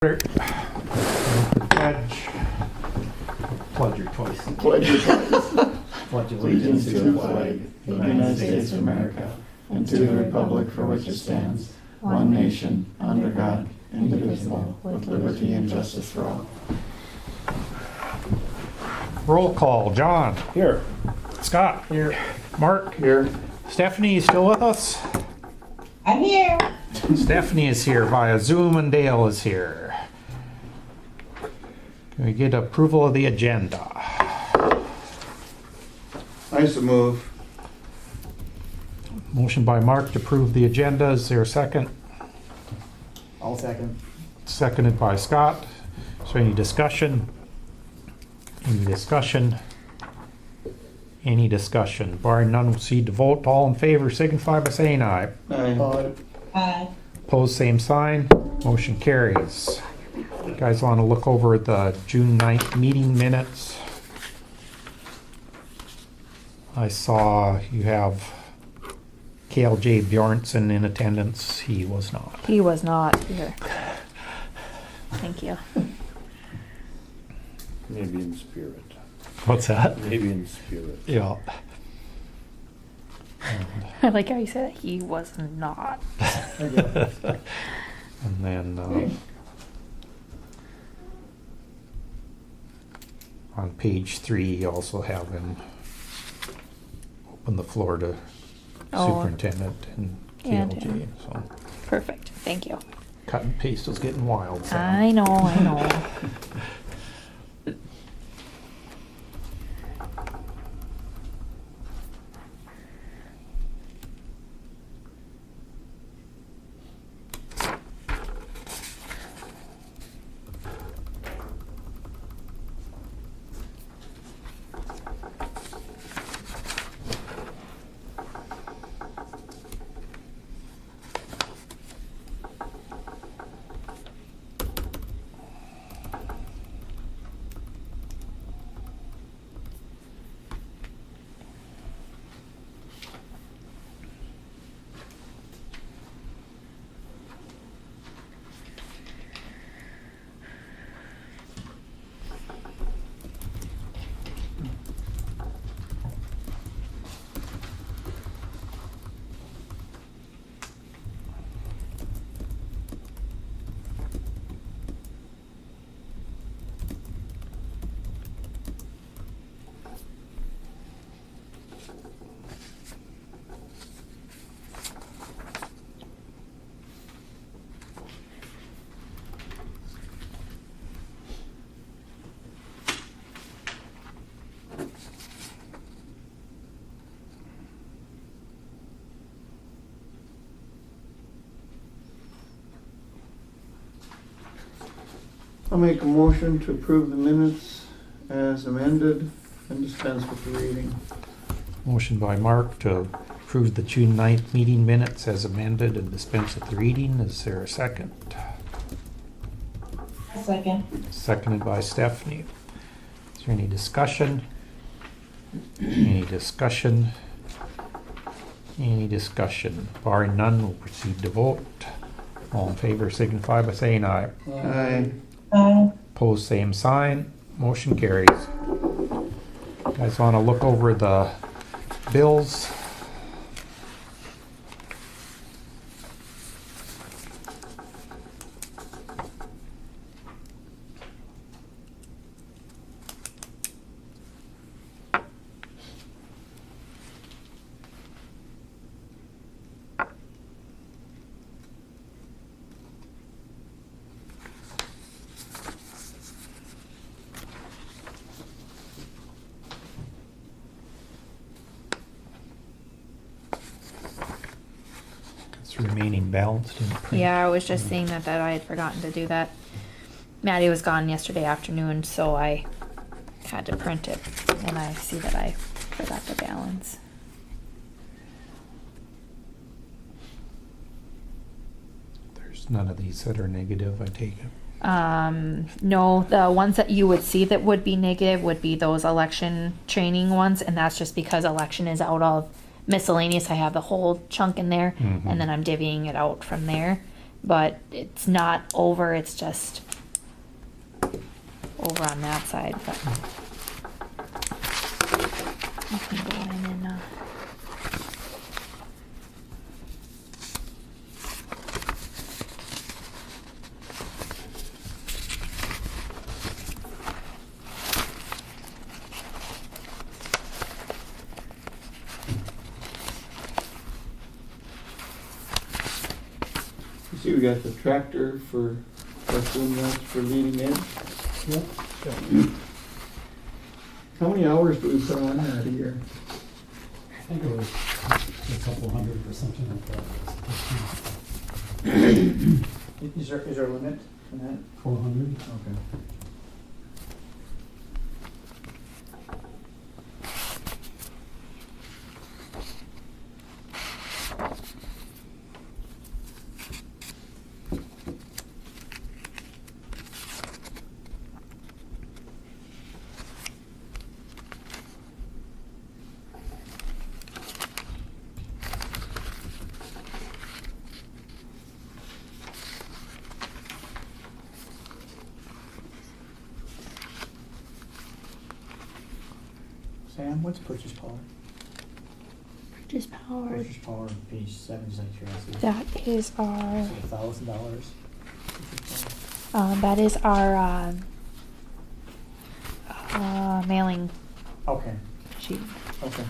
Pledge your choice. Pledge your choice. Pledge Allegiance to the flag of the United States of America and to the republic for which it stands, one nation, under God, indivisible, with liberty and justice for all. Roll call. John. Here. Scott. Here. Mark. Here. Stephanie, you still with us? I'm here. Stephanie is here via Zoom and Dale is here. Can we get approval of the agenda? I so move. Motion by Mark to approve the agenda. Is there a second? I'll second. Seconded by Scott. Is there any discussion? Any discussion? Any discussion? Barring none, we'll proceed to vote. All in favor signify by saying aye. Aye. Aye. Opposed, same sign. Motion carries. You guys want to look over the June 9th meeting minutes? I saw you have KLJ Bjornson in attendance. He was not. He was not here. Thank you. Maybe in spirit. What's that? Maybe in spirit. Yeah. I like how you said it. He was not. And then on page 3, you also have him open the floor to superintendent and And KLJ. him. So Perfect. Thank you. cut and paste was getting wild. So. I know. I'll make a motion to approve the minutes as amended and dispense with the reading. Motion by Mark to approve the June 9th meeting minutes as amended and dispense with the reading. Is there a second? A second. Seconded by Stephanie. Is there any discussion? Any discussion? Any discussion? Barring none, we'll proceed to vote. All in favor signify by saying aye. Aye. Aye. Opposed, same sign. Motion carries. Guys want to look over the bills? Remaining balance didn't print. Yeah, I was just seeing that I had forgotten to do that. Maddie was gone yesterday afternoon, so I had to print it, and I see that I forgot the balance. There's none of these that are negative, I take it. No, the ones that you would see that would be negative would be those election training ones, and that's just because election is out of miscellaneous. I have the whole chunk in there, Mhm. and then I'm divvying it out from there. But it's not over, it's just over on that side, but. I can go in and, You see, we got the tractor for, that's for leading edge. Yep. How many hours do we put on that a year? I think it was a couple hundred or something like that. Is there a limit on that? 400. Okay. Sam, what's purchase power? purchase power, Purchase power, page 7, is that curiosity? that is our, $1,000. that is our, mailing Okay, sheet. okay.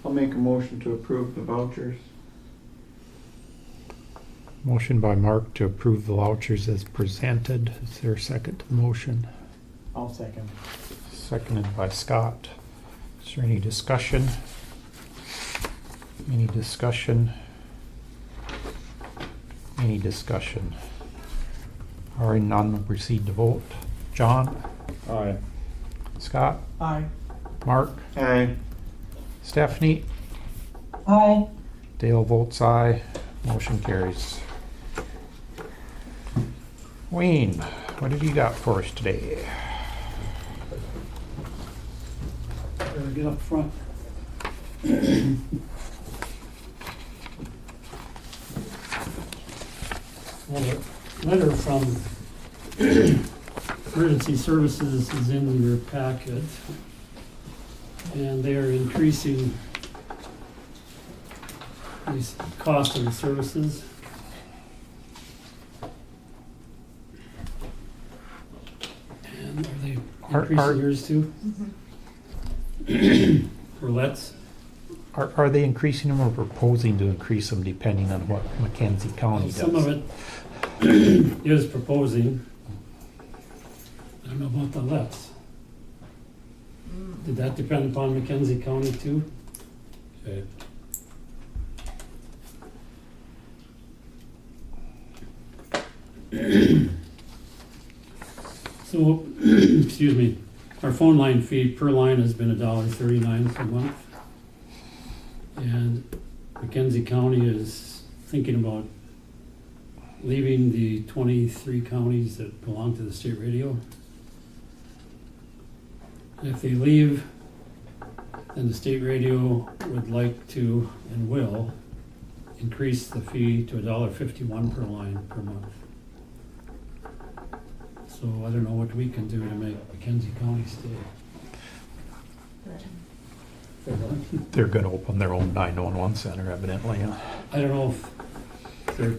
I'll make a motion to approve the vouchers. Motion by Mark to approve the vouchers as presented. Is there a second to the motion? I'll second. Seconded by Scott. Is there any discussion? Any discussion? Any discussion? Hearing none, we'll proceed to vote. John? Aye. Scott? Aye. Mark? Aye. Stephanie? Aye. Dale votes aye. Motion carries. Wayne, what have you got for us today? Better get up front. Well, a letter from Emergency Services is in your packet, and they are increasing the cost of the services. And are they Are- increasing yours too? Or let's? Are they increasing them or proposing to increase them depending on what Mackenzie County does? Some of it is proposing. I don't know about the let's. Did that depend upon Mackenzie County too? Okay. So, excuse me, our phone line fee per line has been $1.39 per month. And Mackenzie County is thinking about leaving the 23 counties that belong to the state radio. And if they leave, then the state radio would like to and will increase the fee to $1.51 per line per month. So I don't know what we can do to make Mackenzie County stay. They're gonna open their own 911 center evidently, huh? I don't know if they're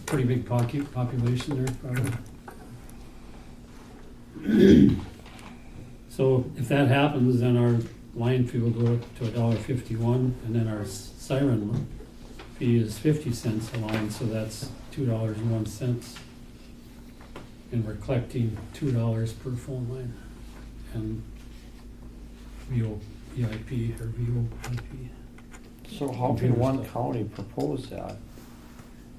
pretty big population there, probably. So if that happens, then our line fee will go up to $1.51, and then our siren fee is 50 cents a line, so that's $2.01. And we're collecting $2 per phone line and VoIP or VoIP. So how can one county propose that?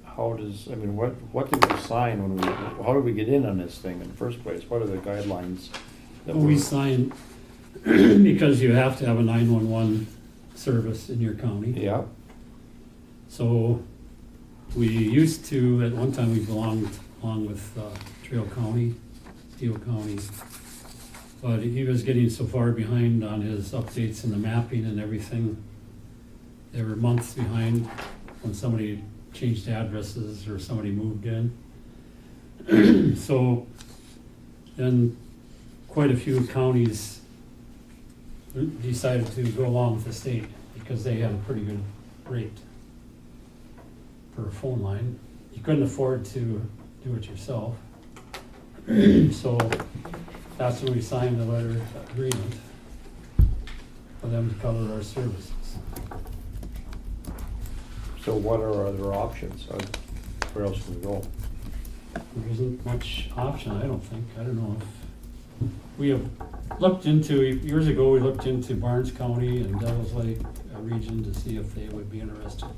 How does, I mean, what did we sign when we, how did we get in on this thing in the first place? What are the guidelines that Well, we sign because you have to have a 911 service in your county. Yeah, So we used to, at one time, we belonged along with Trail County, Steele County. But he was getting so far behind on his updates and the mapping and everything. They were months behind when somebody changed addresses or somebody moved in. So then quite a few counties decided to go along with the state because they had a pretty good rate per phone line. You couldn't afford to do it yourself. So that's when we signed the letter agreement for them to cover our services. so what are our other options? Where else can we go? There isn't much option, I don't think. I don't know if, we have looked into, years ago, we looked into Barnes County and Devils Lake region to see if they would be interested.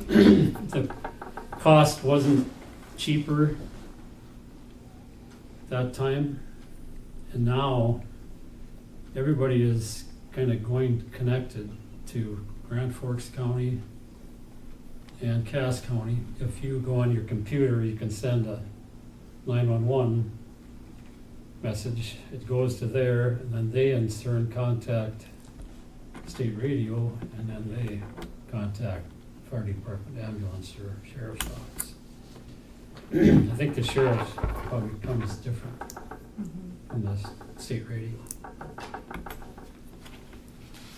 But the cost wasn't cheaper that time. And now, everybody is kind of going connected to Grand Forks County and Cass County. If you go on your computer, you can send a 911 message. It goes to there, and then they in turn contact state radio, and then they contact fire department, ambulance, or sheriff's office. I think the sheriff's probably comes different from the state radio.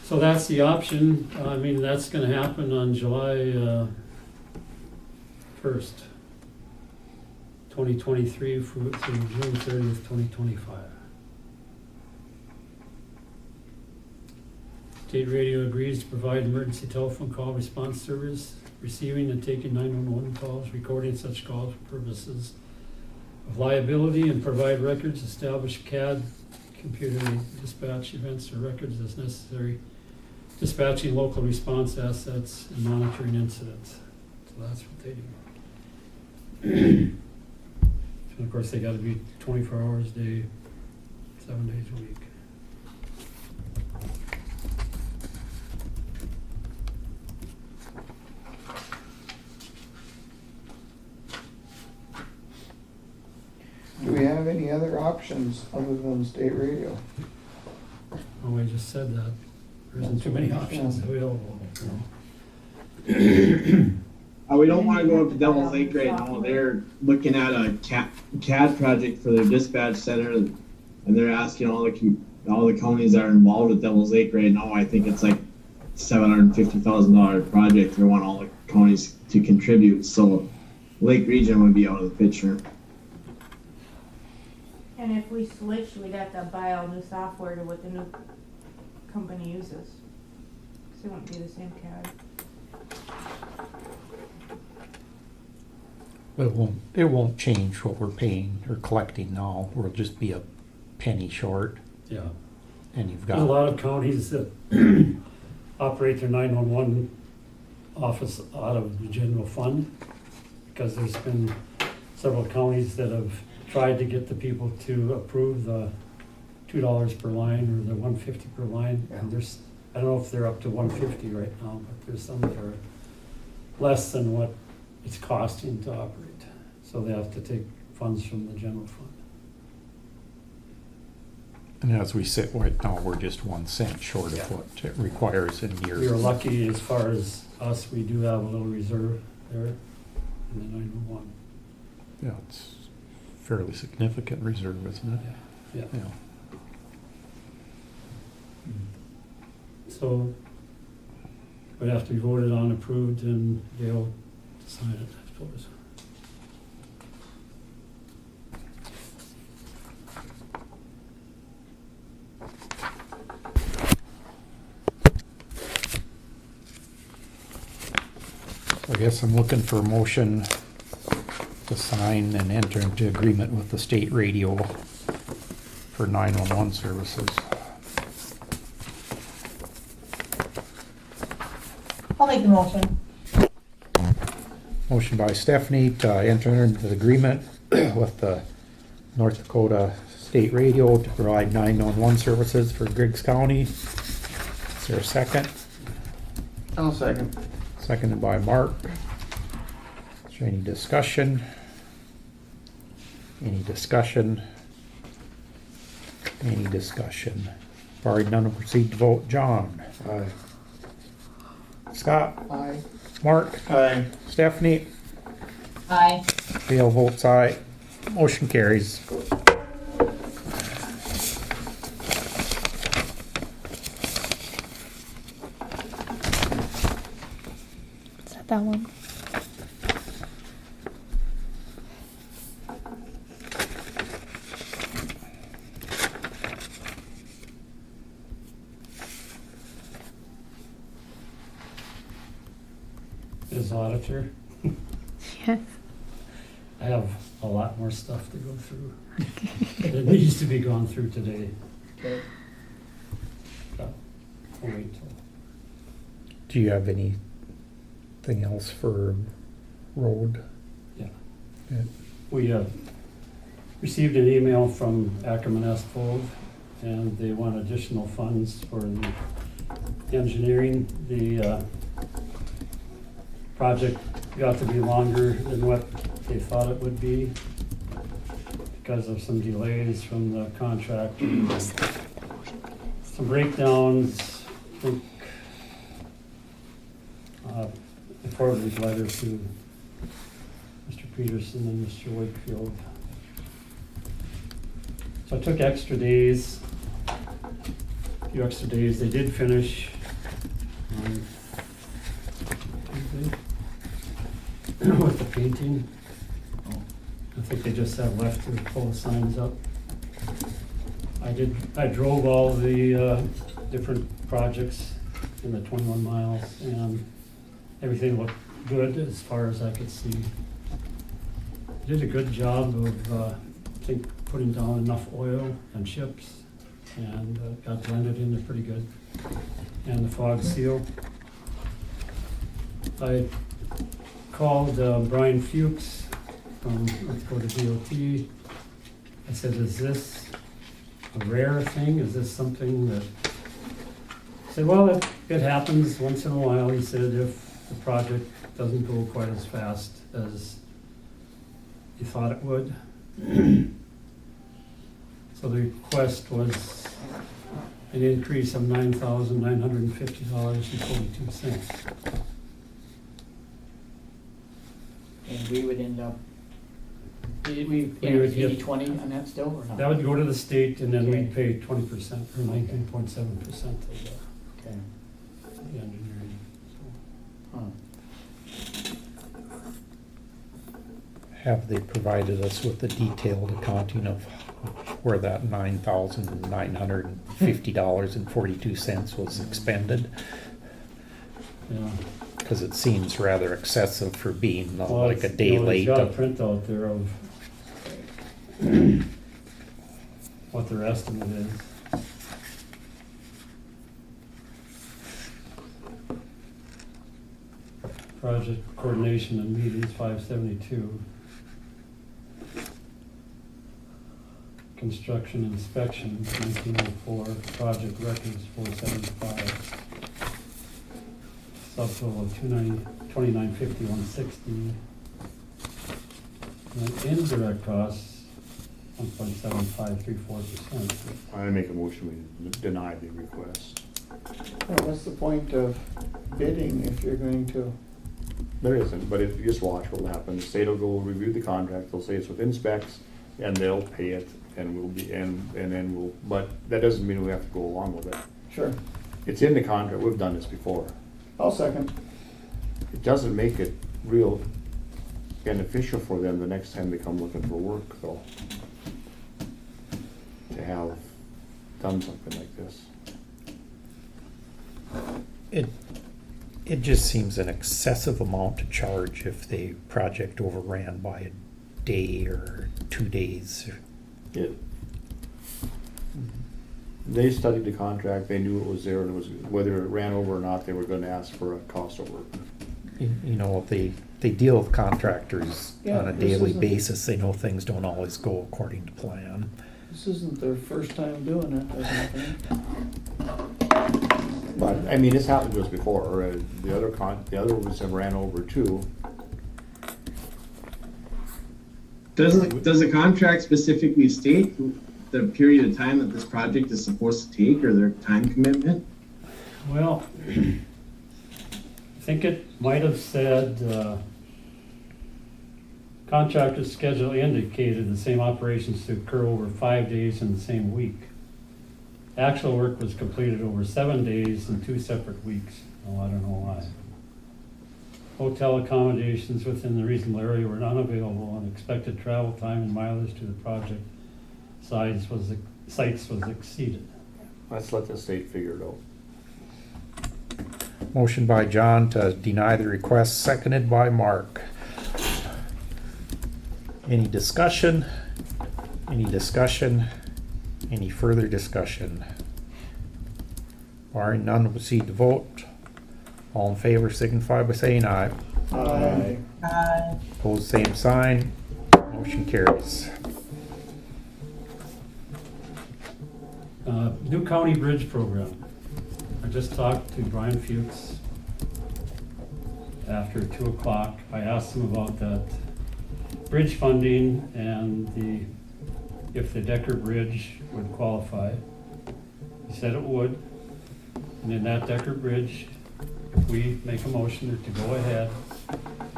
So that's the option. I mean, that's gonna happen on July 1st, 2023 through June 30th, 2025. State radio agrees to provide emergency telephone call response service, receiving and taking 911 calls, recording such calls for purposes of liability, and provide records, establish CAD, computer dispatch events or records as necessary, dispatching local response assets, and monitoring incidents. So that's what they do. And of course, they gotta be 24 hours a day, 7 days a week. Do we have any other options other than state radio? Oh, I just said that. There isn't too many options available, you know. We don't want to go up to Devil's Lake right now. They're looking at a CAD project for their dispatch center, and they're asking all the counties that are involved with Devil's Lake right now. I think it's like $750,000 project. They want all the counties to contribute, so Lake Region would be out of the picture. And if we switch, we'd have to buy all new software to what the new company uses. Cause it wouldn't be the same CAD. But it won't change what we're paying or collecting now. We'll just be a penny short, Yeah. and you've There's a got, lot of counties that operate their 911 office out of the general fund, because there's been several counties that have tried to get the people to approve the $2 per line or the $150 per line. And there's, I don't know if they're up to $150 right now, but there's some that are less than what it's costing to operate. So they have to take funds from the general fund. and as we sit right now, we're just 1 cent short of what it requires in years. We are lucky as far as us, we do have a little reserve there in the 911. Yeah, it's fairly significant reserve, isn't it? Yeah. Yeah. So would have to be voted on, approved, and they'll sign it, I suppose. I guess I'm looking for a motion to sign and enter into agreement with the state radio for 911 services. I'll make the motion. Motion by Stephanie to enter into the agreement with the North Dakota State Radio to provide 911 services for Griggs County. Is there a second? I'll second. Seconded by Mark. Is there any discussion? Any discussion? Any discussion? Barring none, we'll proceed to vote. John? Aye. Scott? Aye. Mark? Aye. Stephanie? Aye. Dale votes aye. Motion carries. Is that that one? As auditor, Yes. I have a lot more stuff to go through. It needs to be gone through today. Okay. So, I'll wait till. Do you have anything else for road? Yeah. Yeah. We received an email from Ackerman Asphalt, and they want additional funds for the engineering. The project got to be longer than what they thought it would be because of some delays from the contractor. Some breakdowns. I think I forwarded a letter to Mr. Peterson and Mr. Wakefield. So I took extra days, a few extra days. They did finish on Tuesday with the painting. I think they just have left to pull the signs up. I drove all the different projects in the 21 miles, and everything looked good as far as I could see. Did a good job of, I think, putting down enough oil and chips, and got blended in there pretty good. And the fog seal. I called Brian Fuchs from North Dakota DOT. I said, is this a rare thing? Is this something that... He said, well, it happens once in a while. He said, if the project doesn't go quite as fast as you thought it would. So the request was an increase of $9,950.42. And we would end up, we would get- 80/20 on that still, or not? That would go to the state, and then Okay. we'd pay 20% or 19.7% of Okay. the engineering. Huh. Have they provided us with the detailed accounting of where that $9,950.42 was expended? Yeah. Because it seems rather excessive for being Well, like a it's, day you know, late. There's got a printout there of what their estimate is. Project coordination and meetings, 572. Construction inspections, 1904. Project records, 475. Subtotal of 2950, 160. And indirect costs, 1.7534%. I make a motion, we deny the request. Well, what's the point of bidding if you're going to? There isn't, but if you just watch what'll happen, the state will go review the contract, they'll say it's within specs, and they'll pay it, and we'll be, and then we'll, but that doesn't mean we have to go along with it. Sure. It's in the contract, we've done this before. I'll second. It doesn't make it real beneficial for them the next time they come looking for work, though, to have done something like this. It just seems an excessive amount to charge if the project overran by a day or 2 days. They studied the contract, they knew it was there, and it was, whether it ran over or not, they were gonna ask for a cost of work. You know, if they deal with contractors Yeah, on a this daily isn't- basis, they know things don't always go according to plan. This isn't their first time doing it, I don't think. But, I mean, this happened to us before, the other ones have ran over too. Does the contract specifically state the period of time that this project is supposed to take, or their time commitment? Well, I think it might have said, contractor's schedule indicated the same operations to occur over 5 days in the same week. Actual work was completed over 7 days in 2 separate weeks. Oh, I don't know why. Hotel accommodations within the reasonable area were unavailable, and expected travel time and mileage to the project sites was exceeded. Let's let the state figure it out. Motion by John to deny the request, seconded by Mark. Any discussion? Any discussion? Any further discussion? Barring none, we'll proceed to vote. All in favor signify by saying aye. Aye. Aye. Opposed, same sign. Motion carries. New county bridge program. I just talked to Brian Fuchs after 2 o'clock. I asked him about that bridge funding and if the Decker Bridge would qualify. He said it would. And in that Decker Bridge, if we make a motion to go ahead,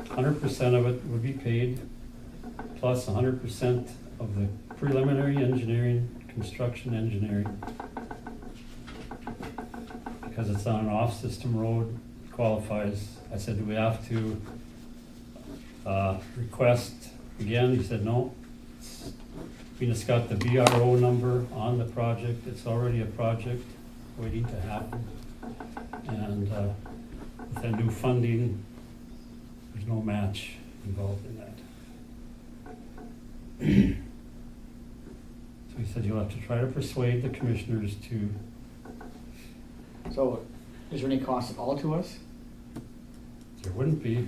100% of it would be paid, plus 100% of the preliminary engineering, construction engineering. Because it's on an off-system road, qualifies. I said, do we have to request again? He said, no. We just got the BRO number on the project. It's already a project waiting to happen. And with that new funding, there's no match involved in that. So he said, you'll have to try to persuade the commissioners to. So, is there any cost at all to us? There wouldn't be.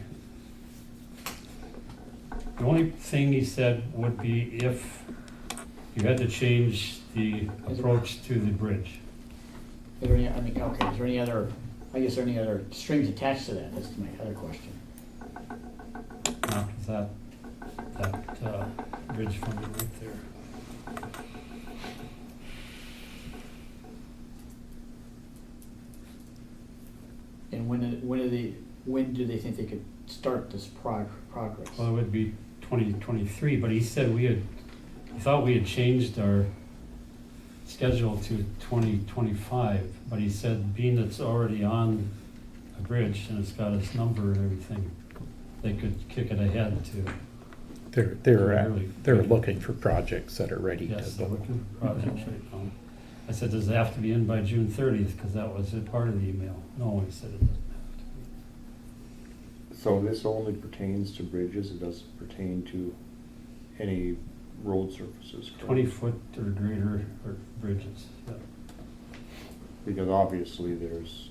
The only thing he said would be if you had to change the approach to the bridge. Is there any, I mean, okay, is there any other, I guess, are there any other strings attached to that? That's my other question. Not with that bridge funding right there. And when do they think they could start this progress? Well, it would be 2023, but he said he thought we had changed our schedule to 2025, but he said being it's already on a bridge and it's got its number and everything, they could kick it ahead to. They're looking for projects that are ready Yes, to they're go. looking for projects right now. I said, does it have to be in by June 30th? Because that was a part of the email. No, he said it doesn't have to be. So this only pertains to bridges, it doesn't pertain to any road surfaces, correct? 20-foot or greater or bridges, yeah. Because obviously there's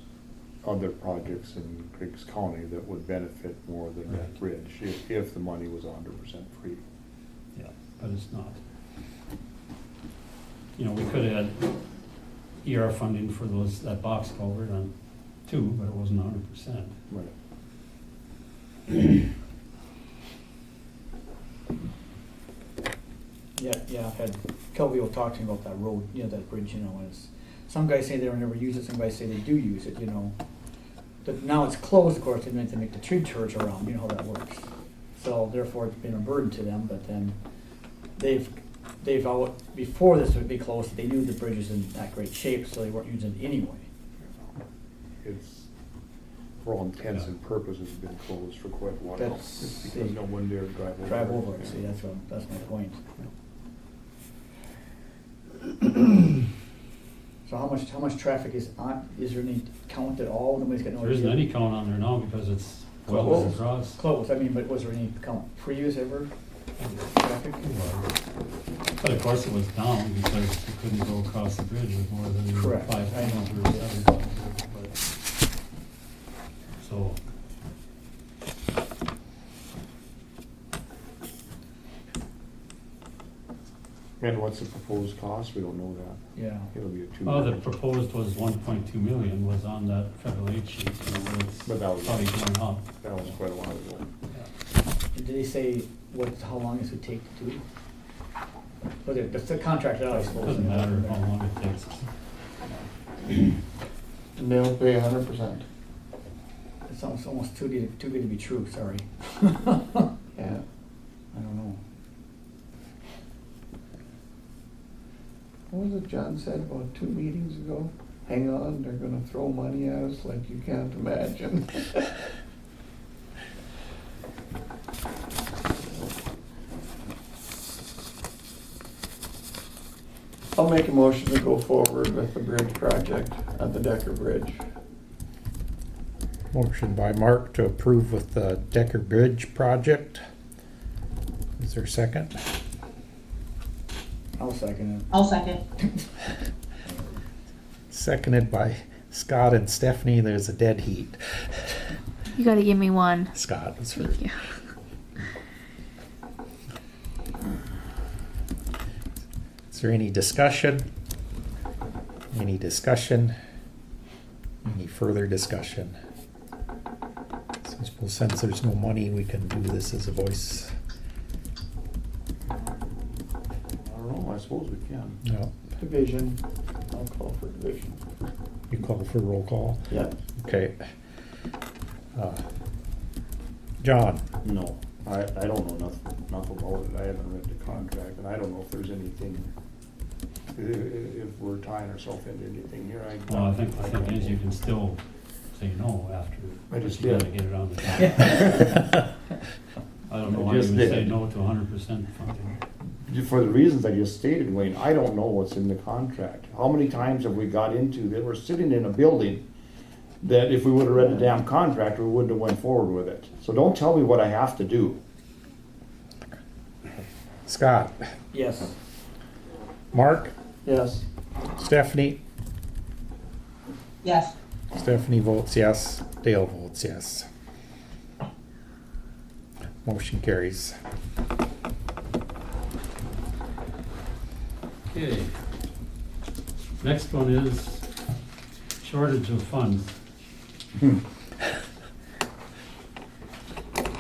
other projects in Griggs County that would benefit more than that Right. bridge if the money was 100% free. Yeah, but it's not. You know, we could have had ER funding for that box culvert on 2, but it wasn't 100%. Right. Yeah, I've had a couple people talk to me about that road, that bridge, and it's, some guys say they don't ever use it, some guys say they do use it, But now it's closed, of course, they meant to make the tree church around, you know how that works. So therefore, it's been a burden to them, but then they've before this would be closed, they knew the bridge was in that great shape, so they weren't using it anyway. it's, for all intents and purposes, been closed for quite a while. That's It's because no one dared drive over. Drive over it, see, that's my point. So how much traffic is on, is there any count at all? Nobody's got no idea? There isn't any count on there now because it's well Closed. across. Close, I mean, but was there any count previous ever? Traffic? But of course it was down because you couldn't go across the bridge with more than Correct. 5,000 or 7,000. But- So, And what's the proposed cost? We don't know that. Yeah. It'll be a two. well, the proposed was 1.2 million was on that federal aid sheet, so it's But that was- probably going up. That was quite a while ago. Did they say how long this would take to do? But the contract out, I suppose. Doesn't matter how long it takes. And they'll pay 100%. It's almost too good to be true, sorry. Yeah. I don't know. What was it John said about 2 meetings ago? Hang on, they're gonna throw money at us like you can't imagine. I'll make a motion to go forward with the bridge project at the Decker Bridge. Motion by Mark to approve with the Decker Bridge project. Is there a second? I'll second it. I'll second. Seconded by Scott and Stephanie. There's a dead heat. You gotta give me one. Scott was first. Thank you. Is there any discussion? Any discussion? Any further discussion? So I suppose since there's no money, we can do this as a voice. I don't know, I suppose we can. No, Division, I'll call for division. you call for roll call. Yep. Okay. John, No, I don't know enough about it. I haven't read the contract, and I don't know if there's anything, if we're tying ourselves into anything here. Well, I think the thing is you can still say no after. I just You gotta did. get it on the top. I don't know why you just would did. say no to 100% funding. For the reasons I just stated, Wayne, I don't know what's in the contract. How many times have we got into that we're sitting in a building that if we would've read the damn contract, we wouldn't have went forward with it. So don't tell me what I have to do. Scott, Yes. Mark, Yes. Stephanie. Yes. Stephanie votes yes. Dale votes yes. Motion carries. Okay. Next one is shortage of funds.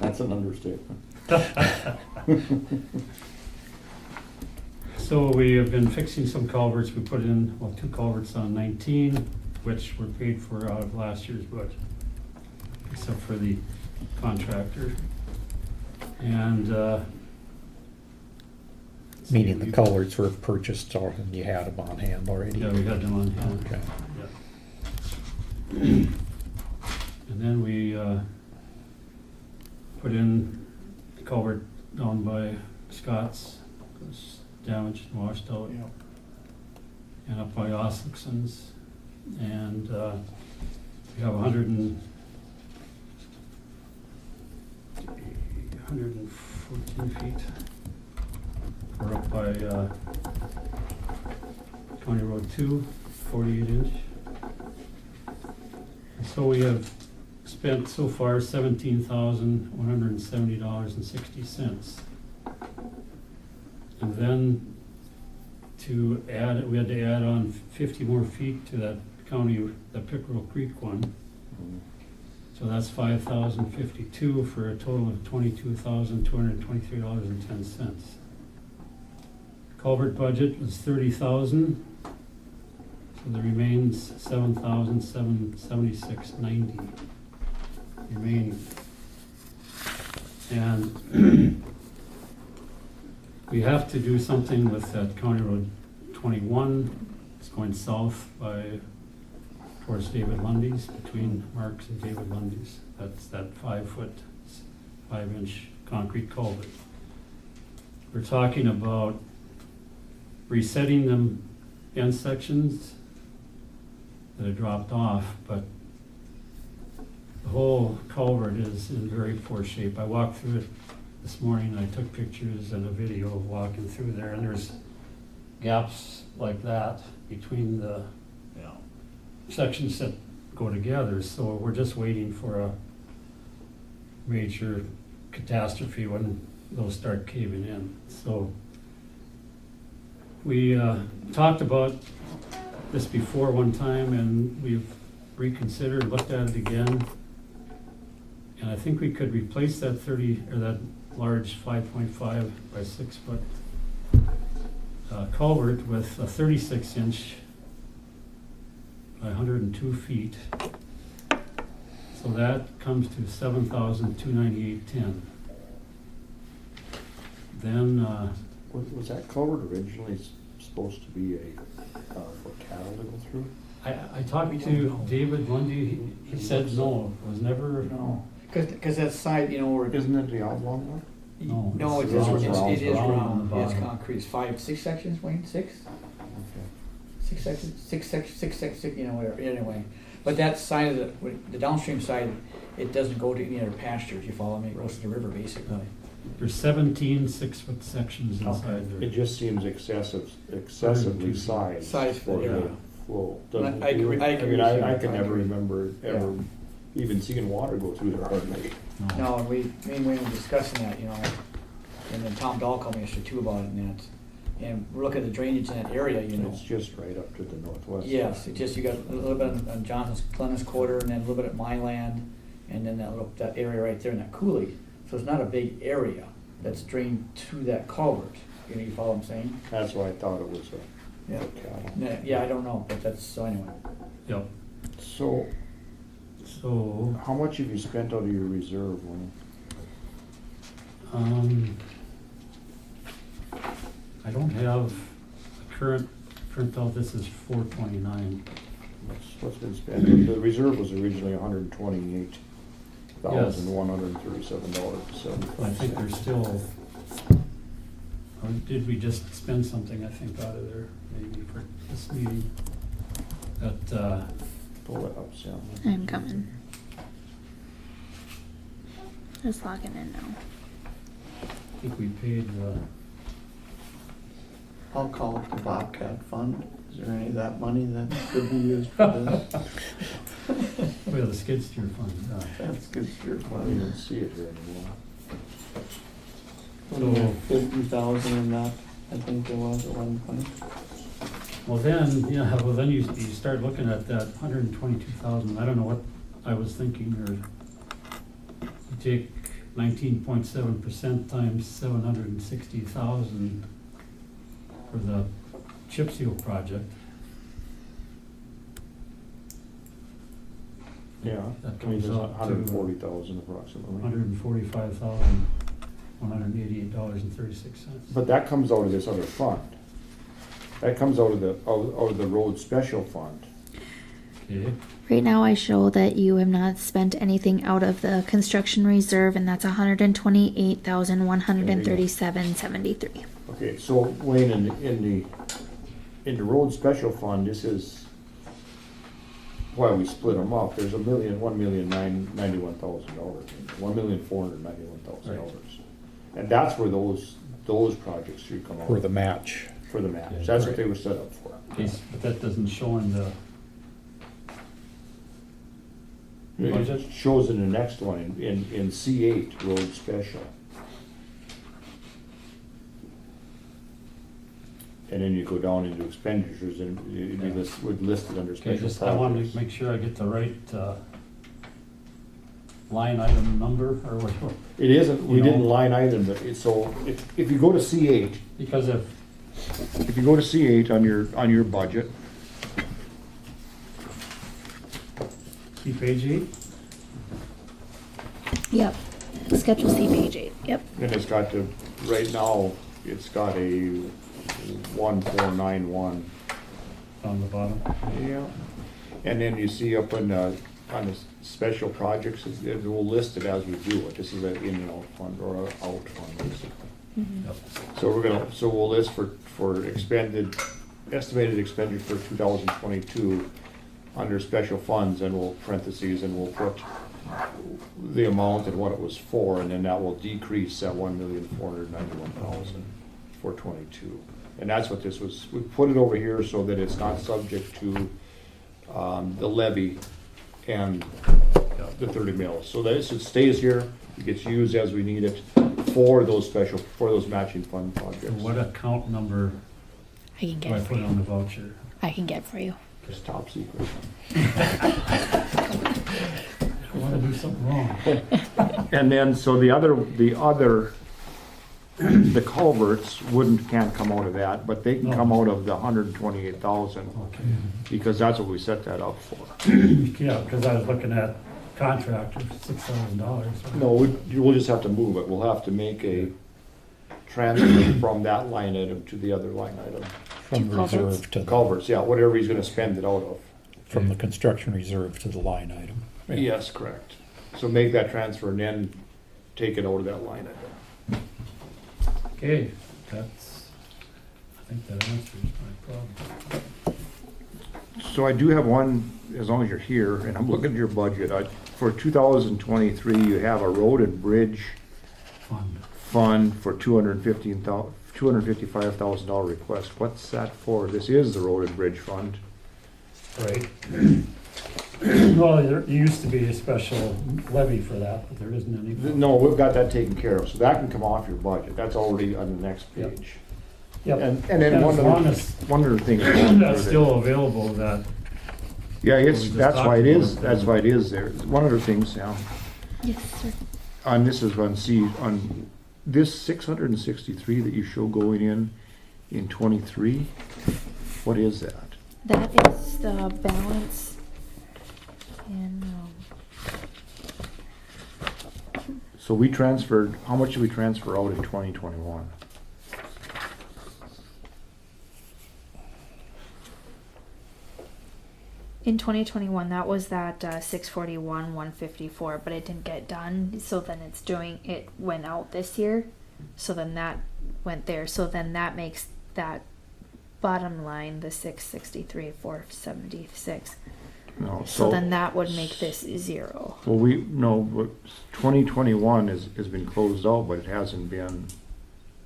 That's an understatement. So we have been fixing some culverts. We put in, well, 2 culverts on 19, which were paid for out of last year's budget, except for the contractor. And, Meaning the culverts were purchased or you had them on hand already? yeah, we had them on hand. Okay. Yeah. And then we put in the culvert down by Scott's, it was damaged and washed out. Yep. And up by Oslickson's, and we have 114 feet. We're up by County Road 2, 48 inch. So we have spent so far $17,170.60. And then to add, we had to add on 50 more feet to that county, the Pickerel Creek one. So that's 5,052 for a total of $22,223.10. Culvert budget was 30,000, so there remains 7,776.90 remaining. And we have to do something with that County Road 21. It's going south by towards David Lundy's, between Mark's and David Lundy's. That's that 5-inch concrete culvert. We're talking about resetting them end sections that have dropped off, but the whole culvert is in very poor shape. I walked through it this morning, I took pictures and a video of walking through there, and there's gaps like that between the sections that go together, so we're just waiting for a major catastrophe when those start caving in. So we talked about this before one time, and we've reconsidered, looked at it again, and I think we could replace that that large 5.5 by 6 foot culvert with a 36-inch by 102 feet. So that comes to $7,298.10. Then Was that culvert originally supposed to be for cattle to go through? I talked to David Lundy. He said no, it was never. No, because that side, you know, where. Isn't it the oblong one? No, it is round. it is Round on round, the it's bottom. concrete, it's 6 sections, Wayne, 6? Okay. 6 sections, 6, you know, whatever, anyway. But that side of the downstream side, it doesn't go to any other pastures, you follow me, it goes to the river basically. There's 17 6-foot sections inside there. It just seems excessively sized Size for for the area. the flow. I Doesn't agree- do it? I agree mean, with you. I can never I agree. remember ever even seeing water go through there hardly. No, and me and Wayne were discussing that, you know, and then Tom Dahl called me yesterday too about it and that. And we're looking at the drainage in that area, you know. It's just right up to the northwest. Yes, it just, you got a little bit on Johnson's Glennis Quarter and then a little bit at my land and then that area right there in that coulee. So it's not a big area that's drained to that culvert, you know, you follow what I'm saying? That's why I thought it was Yeah. for cattle. Yeah, I don't know, but that's, so anyway. Yep. So, how much have you spent out of your reserve, Wayne? I don't have a current printout. This is 429. What's been spent? The reserve was originally $128,137.75. I think there's still, or did we just spend something, I think, out of there, maybe for this meeting? That, Pull it up, Sam. I'm coming. Just logging in now. I think we paid, I'll call it the Bobcat Fund. Is there any of that money that could be used for this? well, the skid steer fund. That's good for your I don't money. even see it here So, anymore. 50,000 in that, I think it was at one point. well then, you start looking at that 122,000. I don't know what I was thinking, or you take 19.7% times 760,000 for the chip seal project. Yeah, That I mean, comes it's out to 140,000 approximately. $145,188.36. But that comes out of this other fund. That comes out of the road special fund. Okay, Right now I show that you have not spent anything out of the construction reserve and that's $128,137.73. Okay, so Wayne, in the road special fund, this is why we split them up. There's $1,491,000, and that's where those projects should come out. For the match. For the match. Yeah, That's what right. they were set up for. but that doesn't show in the budget? It shows in the next one, in C8, road special. And then you go down into expenditures and it'd be listed under Okay, special I wanted projects. to make sure I get the right line item number, or what, It isn't, we You know. didn't line item it, so if you go to C8, because if, on your budget, see page 8? Yep. Schedule C page 8. Yep. and it's got right now, it's got a 1491. On the bottom. Yeah. And then you see up on the special projects, we'll list it as we do it. This is an in and out fund, or a out fund, basically. So we'll list for estimated expenditure for 2022 under special funds, and we'll parentheses, and we'll put the amount and what it was for, and then that will decrease that 1,491,000 for 22. And that's what this was. We put it over here so that it's not subject to the levy and the 30 mils. So that it stays here, it gets used as we need it for those matching fund projects. What account number I can do get I it for put on you. the voucher? I can get for you. It's top secret. I don't wanna do something wrong. And then, so the culverts can't come out of that, but they can come out of the 128,000, Okay. because that's what we set that up for. Yeah, because I was looking at contractor, $6,000. No, we'll just have to move it. We'll have to make a transfer from that line item to the other line item. From reserve to, Culverts, yeah, whatever he's gonna spend it out of. from the construction reserve to the line item. Yeah. Yes, correct. So make that transfer and then take it out of that line item. Okay, I think that answers my problem. So I do have one, as long as you're here, and I'm looking at your budget, for 2023, you have a road and bridge fund for $255,000 request. What's that for? This is the road and bridge fund. Right. Well, there used to be a special levy for that, but there isn't any. No, we've got that taken care of, so that can come off your budget. That's already on the next page. Yep. And then And one as long as of the things. that's still available, that, Yeah, we just that's why it talked is, about. that's why it is there. One other thing, Sam, Yes, sir. on this is on this 663 that you show going in 23, what is that? That is the balance in, So we transferred, how much did we transfer out in 2021? in 2021, that was that 641, 154, but it didn't get done. So then it went out this year. So then that went there. So then that makes that bottom line the 663, 476. No, So then that would make this zero. Well, but 2021 has been closed out, but it hasn't been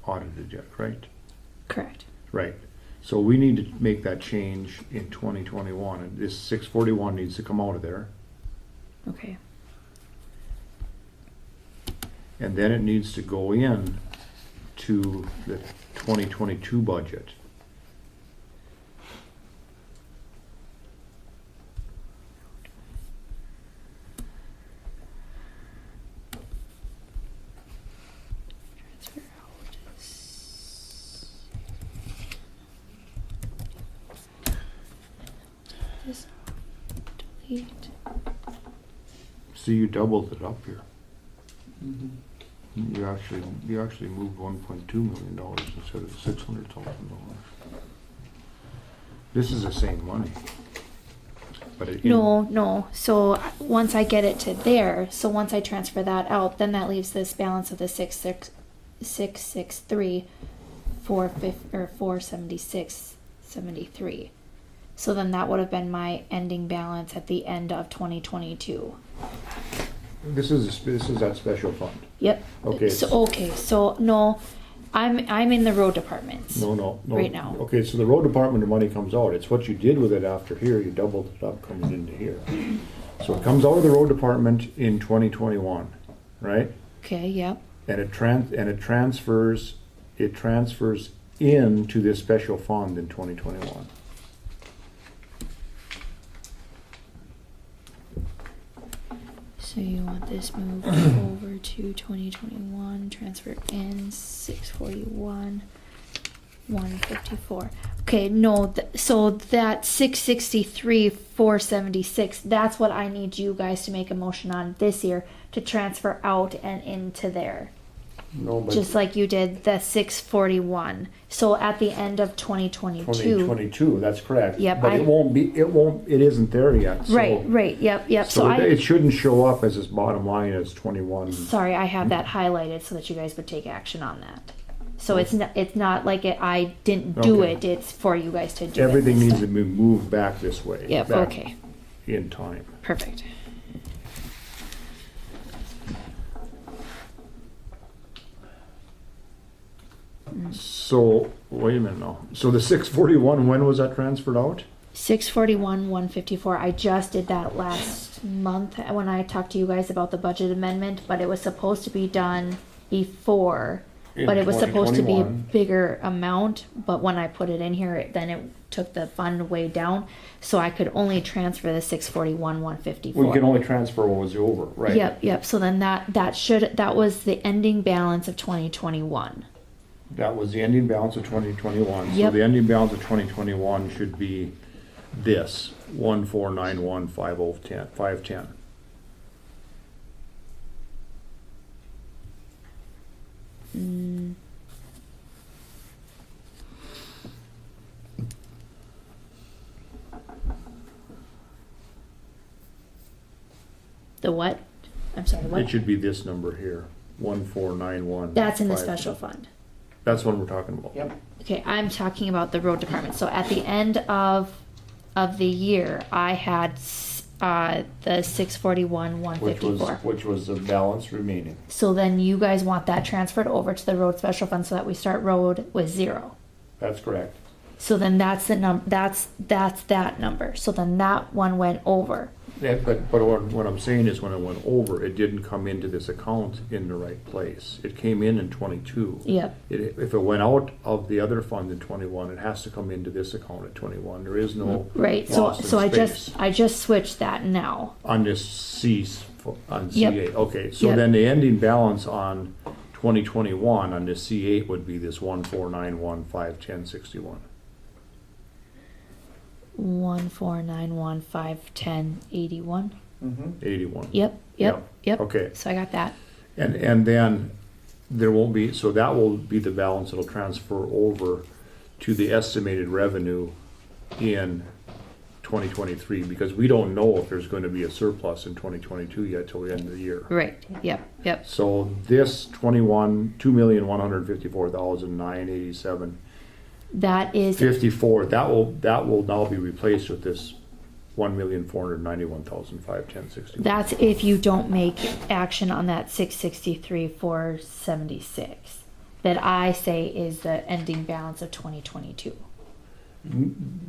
audited yet, right? Correct. Right. So we need to make that change in 2021, and this 641 needs to come out of there, Okay. and then it needs to go in to the 2022 budget. Transfer out. This delete. See, you doubled it up here. You actually moved $1.2 million instead of $600,000. This is the same money. But No. So once I get it to there, so once I transfer that out, then that leaves this balance of the 663, 476.73. So then that would have been my ending balance at the end of 2022. This is that special fund. Yep. Okay. So no, I'm in the road departments. No. Right now. Okay, so the road department, the money comes out. It's what you did with it after here. You doubled it up coming into here. So it comes out of the road department in 2021, right? Okay. Yep. And it transfers into this special fund in 2021. So you want this moved over to 2021, transfer in 641, 154. Okay, no, so that 663, 476, that's what I need you guys to make a motion on this year to transfer out and into there. No, but just like you did the 641. So at the end of 2022. 2022, that's correct. Yep, But it isn't there yet. So, Right, yep. So it shouldn't show up as its bottom line as 21. Sorry, I have that highlighted so that you guys would take action on that. So it's not like I didn't do Okay. it, it's for you guys to do Everything it. needs to be moved back this way. Yep, back okay, In time. perfect. So, wait a minute now. So the 641, when was that transferred out? 641, 154. I just did that last month when I talked to you guys about the budget amendment, but it was supposed to be done before. In But it was supposed to be a 2021. bigger amount, but when I put it in here, then it took the fund way down. So I could only transfer the 641, 154. We can only transfer what was over, right? Yep. So then that was the ending balance of 2021. That was the ending balance of 2021. So Yep. the ending balance of 2021 should be this, 1491510. Mm. The what? I'm sorry, It what? should be this number here, 1491510. That's in the special fund. That's what we're talking about. Yep. Okay, I'm talking about the road department. So at the end of the year, I had the 641, 154. Which was the balance remaining. So then you guys want that transferred over to the road special fund so that we start road with 0. That's correct. So then that's the that's that number. So then that one went over. Yeah, but what I'm saying is when it went over, it didn't come into this account in the right place. It came in 22. Yep. If it went out of the other fund in 21, it has to come into this account at 21. There is no Right. So loss in so space I just switched that now. on this on Yep. C8. Okay, so Yep. then the ending balance on 2021 on this C8 would be this 149151061. 149151081. Mm-hmm. 81. Yep. Okay. So I got that. And then there won't be, so that will be the balance that'll transfer over to the estimated revenue in 2023, because we don't know if there's going to be a surplus in 2022 yet till the end of the year. Right. Yep. So this 2,154,987 That is 54, that will now be replaced with this 1,491,510.61. that's if you don't make action on that 663,476 that I say is the ending balance of 2022.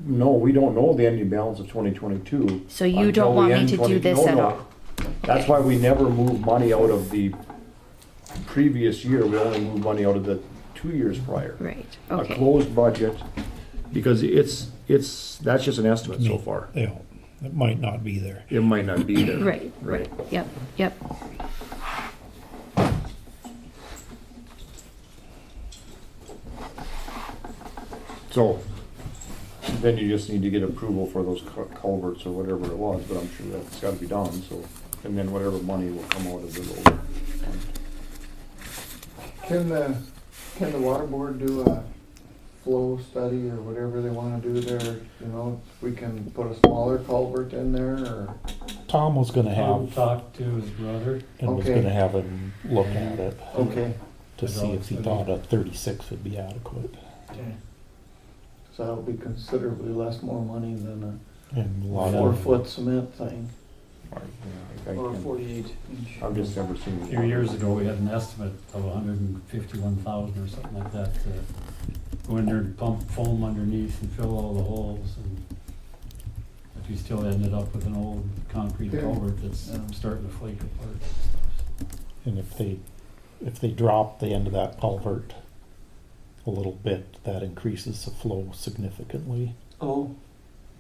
No, we don't know the ending balance of 2022. So you until don't want we me end to 20 do this no, at no. all? That's why we never move money out of the previous year. We only move money out of the 2 years prior. Right. A Okay. closed budget, because that's just an estimate so far. Yeah, it might not be there. It might not be there. Right. Yep. So then you just need to get approval for those culverts or whatever it was, but I'm sure that's got to be done. So, and then whatever money will come out of the road. Can the water board do a flow study or whatever they wanna do there, you know, if we can put a smaller culvert in there, or? Tom was gonna Tom have, talked to his brother. and was Okay. gonna have him look at it Okay, to see if he thought a 36 would be adequate. Okay. so that'll be considerably less more money than And a a lot 4 of, foot cement thing. Or a 48 inch. I've just never seen. A few years ago, we had an estimate of 151,000 or something like that to go in there and pump foam underneath and fill all the holes. And but you still ended up with an old concrete Yeah. culvert that's Yeah. starting to flake apart. and if they drop the end of that culvert a little bit, that increases the flow significantly, Oh,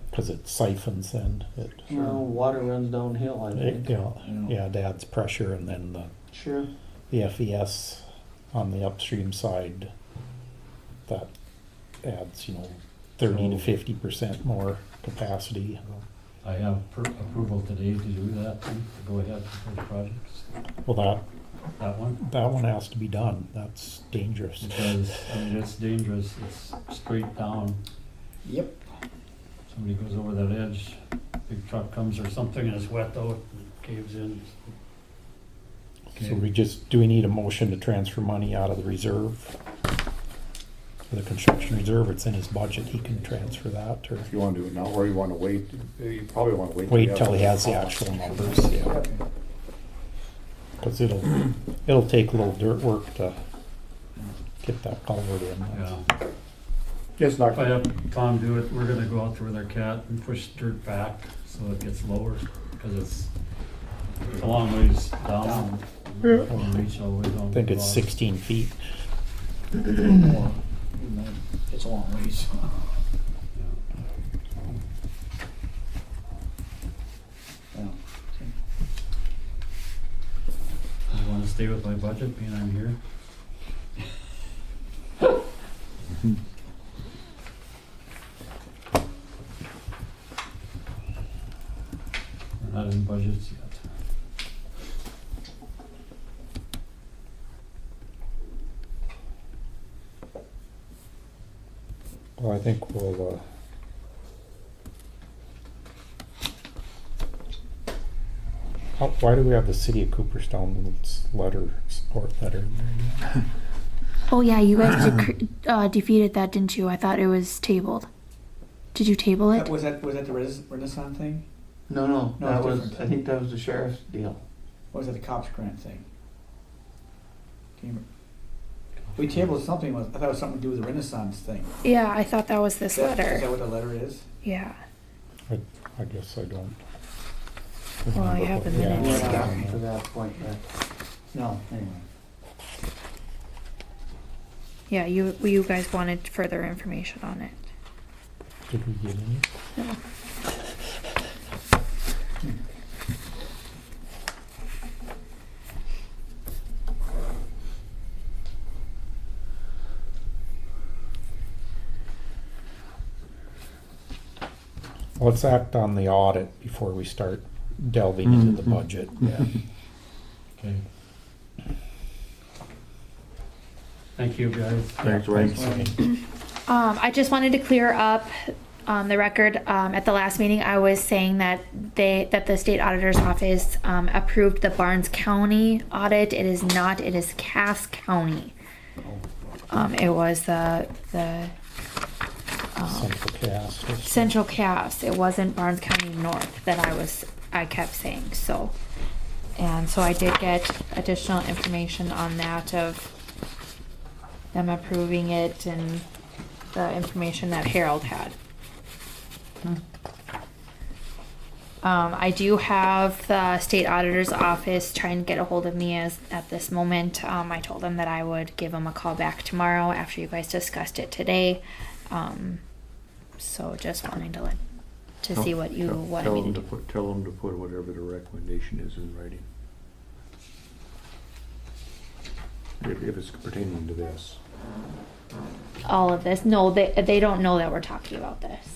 because it siphons then. well, water runs downhill, I think. Yeah, it adds pressure, and then Sure. the FES on the upstream side, that adds, 30 to 50% more capacity. I have approval today to do that, to go ahead with those projects. Well, That one, That one has to be done. That's dangerous. because, I mean, it's dangerous, it's straight down. Yep. Somebody goes over that edge, big truck comes or something and it's wet out and caves in. So do we need a motion to transfer money out of the reserve? For the construction reserve, it's in his budget, he can transfer that, or If you wanna do it now, or you wanna wait, you probably wanna wait. wait till he has the actual numbers, yeah. Cause it'll take a little dirt work to get that culvert in. Yeah. It's not If I have Tom do it, we're gonna go out there with our cat and push dirt back so it gets lower, because it's a long ways down. Yeah. Don't reach all the way down. I think to the it's bottom. 16 feet. More. It's a long ways. Yeah. Yeah. You wanna stay with my budget, being I'm here? We're not in budgets yet. Well, I think we'll, why do we have the city of Cooperstown's support letter in there again? Oh yeah, you guys defeated that, didn't you? I thought it was tabled. Did you table it? Was that the Renaissance thing? No, No, that it's was, different. I think that was the sheriff's deal. Or was that the cops grant thing? Can you remember? We tabled something, I thought it was something to do with the Renaissance thing. Yeah, I thought that was this Is that letter. what the letter is? Yeah. I guess I don't. Well, I have the Yeah. minutes. We haven't Yeah. gotten to that point yet. No, anyway. Yeah, you guys wanted further information on it. Did we get any? No. Let's act on the audit before we start delving into the budget. Yeah. Okay. Thank you, guys. Thanks, Wayne. I just wanted to clear up the record. At the last meeting, I was saying that the state auditor's office approved the Barnes County audit. It is not. It is Cass County. It was the Central Cast. or Central Cass. It wasn't Barnes County North that I kept saying. So I did get additional information on that of them approving it and the information that Harold had. I do have the state auditor's office trying to get a hold of me at this moment. I told them that I would give them a call back tomorrow after you guys discussed it today. So just wanting to see what you wanted me to do. Tell them to put whatever the recommendation is in writing. If it's pertaining to this. All of this. No, they don't know that we're talking about this.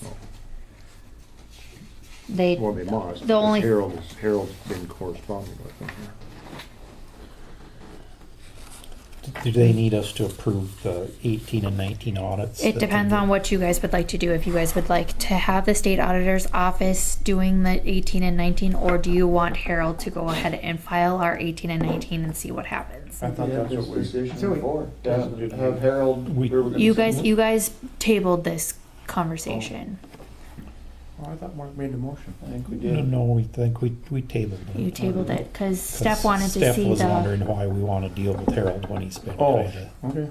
They Well, they must. the because only Harold's been corresponding with them. Do they need us to approve the 18 and 19 audits? It depends on what you guys would like to do. If you guys would like to have the state auditor's office doing the 18 and 19, or do you want Harold to go ahead and file our 18 and 19 and see what happens? I thought that's what we. Decision for, to have Harold. We- we were gonna You submit- guys tabled this conversation. Oh, I thought Mark made the motion. I think we No, did. no, we think we tabled it. You tabled it because 'Cause Steph wanted to Steph see was the. wondering why we want to deal with Harold when he's been Oh, kinda- okay. And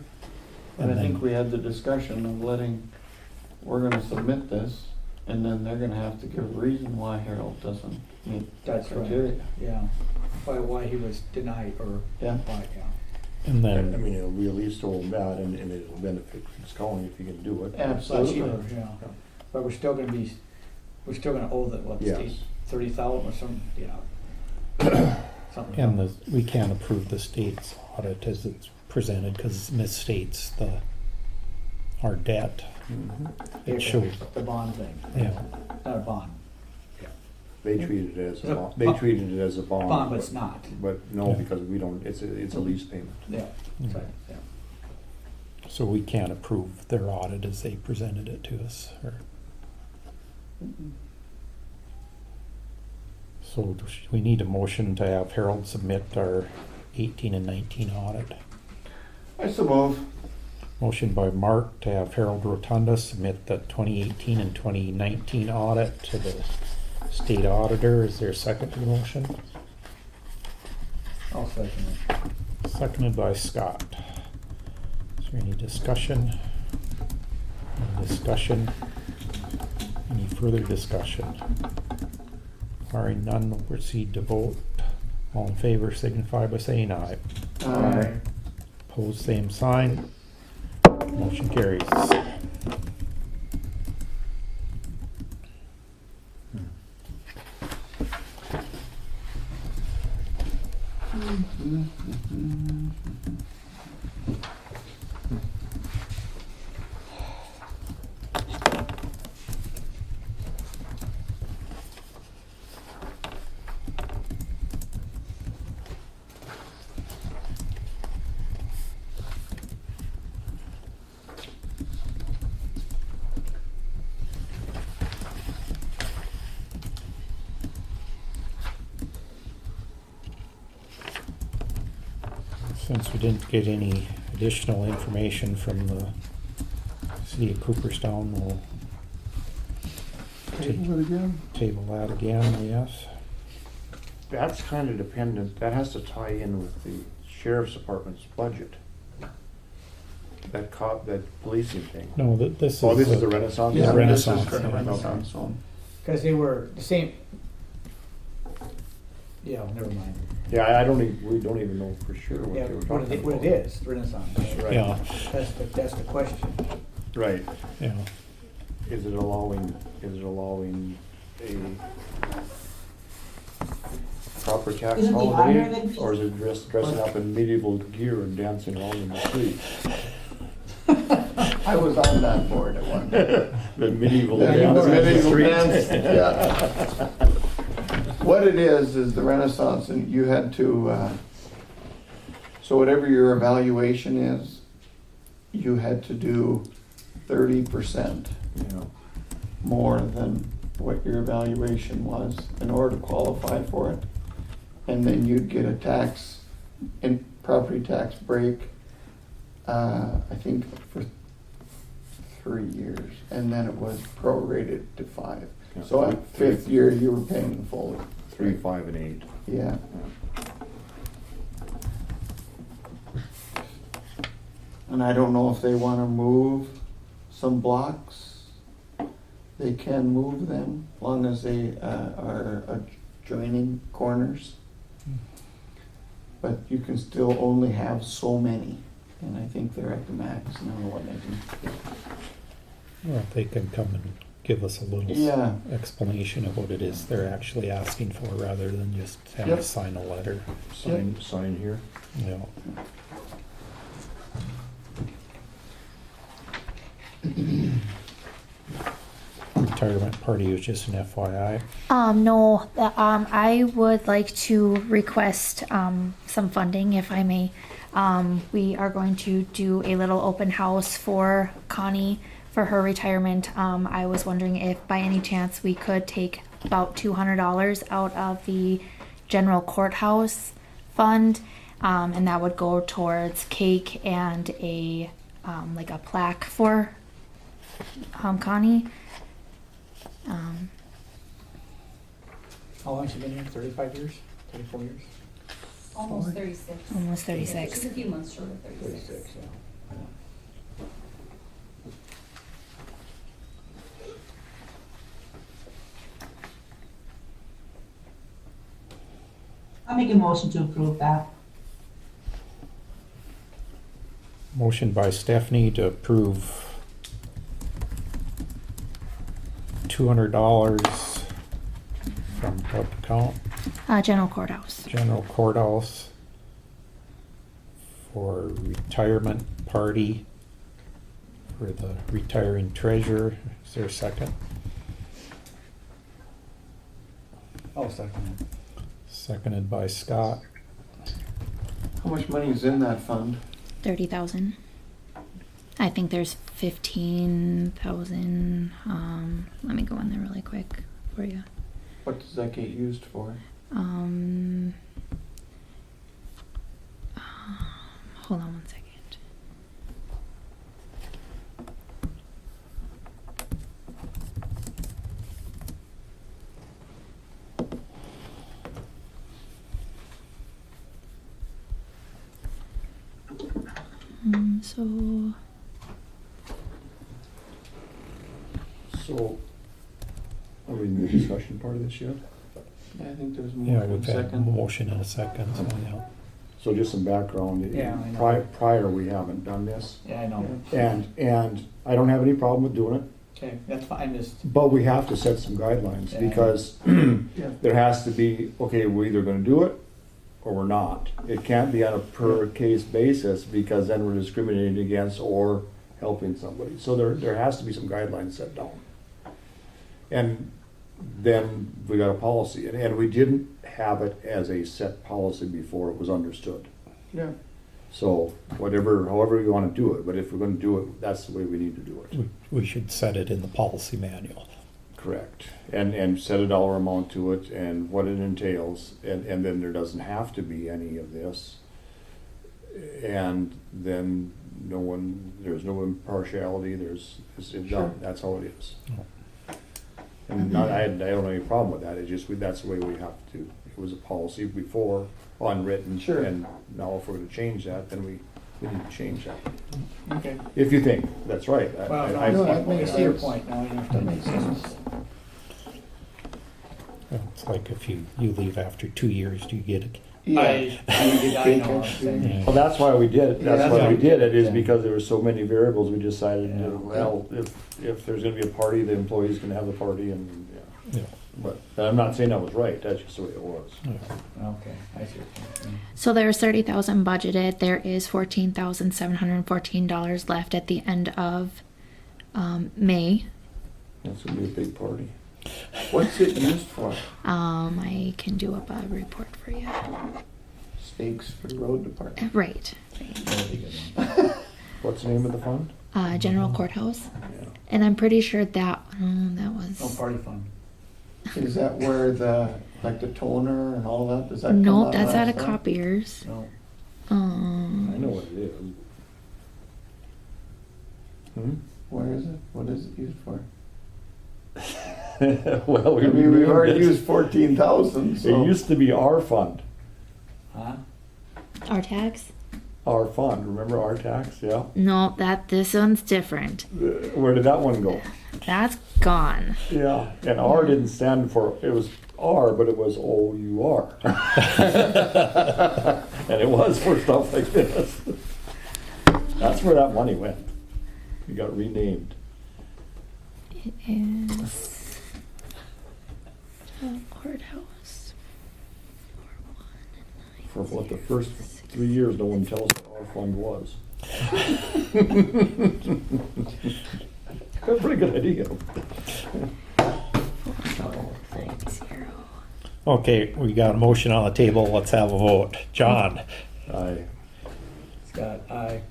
I and think then- we had the discussion of we're gonna submit this, and then they're gonna have to give a reason why Harold doesn't meet That's right. criteria. Yeah. Why he was denied or Yeah. why, yeah. And I then, mean, it'll be at least told that, and it'll benefit Griggs County if you can do it. That's Absolutely. cheaper, yeah. But we're still gonna owe the, what, Yes. state 30,000 or something, yeah. Something. and we can't approve the state's audit as it's presented because it misstates our debt. Mhm. It shows, The bond thing. yeah. Not a bond. They treated it as It's a a bond, they treated it as a bond. Bond, but it's not. But no, Yeah. because we don't, it's a lease payment. Yeah. Mhm. Right, yeah. So we can't approve their audit as they presented it to us, or? So we need a motion to have Harold submit our 18 and 19 audit. I so move. Motion by Mark to have Harold Rotunda submit the 2018 and 2019 audit to the state auditor. Is there a second to the motion? I'll second it. Seconded by Scott. Is there any discussion? Any discussion? Any further discussion? Hearing none, we'll proceed to vote. All in favor signify by saying aye. Aye. Opposed, same sign. Motion carries. Since we didn't get any additional information from the city of Cooperstown, we'll Table it again? table that again, yes. That's kind of dependent, that has to tie in with the sheriff's department's budget. That that policing thing. No, this is. Oh, this is the- the Renaissance? Yeah, Yeah, this is Renaissance, for the yeah. Renaissance one. Because they were the same. Yeah, never mind. Yeah, we don't even know for sure what Yeah, they were what talking about. it is, Renaissance. Right. Yeah, That's the question. Right. yeah. Is it allowing a proper tax Isn't the holiday? honor than- Or is it dressing up in medieval gear and dancing around in the street? I was on that board at one time. The medieval Yeah, dance the in the medieval street. dance, yeah. What it is the Renaissance, and you had to, so whatever your evaluation is, you had to do 30% Yeah. more than what your evaluation was in order to qualify for it. And then you'd get a tax, and property tax break, I think for 3 years, and then it was prorated to 5. Yeah. So at 5th year, you were paying the full. 3, 5, and 8. Yeah. And I don't know if they want to move some blocks. They can move them, as long as they are adjoining corners. But you can still only have so many, and I think they're at the max now, what they can. Well, if they can come and give us a little Yeah. explanation of what it is they're actually asking for, rather than just having to Yep. sign a letter. Sign here. You know. Retirement party was just an FYI. No, I would like to request, some funding, if I may. We are going to do a little open house for Connie for her retirement. I was wondering if by any chance we could take about $200 out of the general courthouse fund, and that would go towards cake and a, like a plaque for, Connie. How long has she been here? 35 years? 34 years? Almost 36. Almost 36. Just a few months short of 36. 36, yeah. I'll make a motion to approve that. Motion by Stephanie to approve $200 from what account? General courthouse. General courthouse for retirement party for the retiring treasurer. Is there a second? I'll second it. Seconded by Scott. How much money is in that fund? 30,000. I think there's 15,000. Let me go in there really quick for you. What does that get used for? Hold on one second. So, are we in the discussion part of this yet? Yeah, I think there's Yeah, more than we've a had a second. motion in a second, so yeah. So just some background. Yeah, I know. Prior, we haven't done this. Yeah, I know. And I don't have any problem with doing it, Okay, that's fine, just, but we have to set some guidelines Yeah. because Yeah. there has to be, okay, we're either gonna do it or we're not. It can't be on a per case basis because then we're discriminating against or helping somebody. So there has to be some guidelines set down. And then we got a policy, and we didn't have it as a set policy before it was understood. Yeah. So however you wanna do it, but if we're gonna do it, that's the way we need to do it. We should set it in the policy manual. Correct. And set a dollar amount to it and what it entails, and then there doesn't have to be any of this. And then there's no impartiality, it's Sure. done, that's how it is. No. And I don't have any problem with that, it's just, that's the way we have to, it was a policy before, unwritten. Sure. And now if we're gonna change that, then we need to change that. okay. If you think that's right. Well, no, No, that I makes see your sense. point, now I That understand. makes sense. It's like if you leave after 2 years, do you get it? Yeah. I know what I'm saying. Well, that's why we did it, Yeah, that's why we did it, is yeah. because there were so many variables, we decided, Yeah. well, if there's gonna be a party, the employees can have the party, and, yeah. Yeah. But I'm not saying that was right, that's just the way it was. Okay, I see what you're saying. So there's 30,000 budgeted. There is $14,714 left at the end of May. That's gonna be a big party. What's it used for? I can do up a report for you. Stakes for the road department. Right. That'll be good. What's the name of the fund? General courthouse, Yeah. and I'm pretty sure that No was. party fun. Is that where the toner and all that, does that come Nope, out that's that out of stuff? copiers. No. I know what it is. Where is it? What is it used for? Well, I mean, we've renamed already it. used 14,000, so. It used to be our fund, Huh? Our tax? our fund, remember our tax, yeah? No, this one's different. Where did that one go? That's gone. Yeah, and R didn't stand for, it was R, but it was O-U-R. And it was for stuff like this. That's where that money went. It got renamed. It is courthouse. For what the first 3 years, no one tells what our fund was. That's a pretty good idea. 490. Okay, we got a motion on the table, let's have a vote. John, Aye. Scott, aye.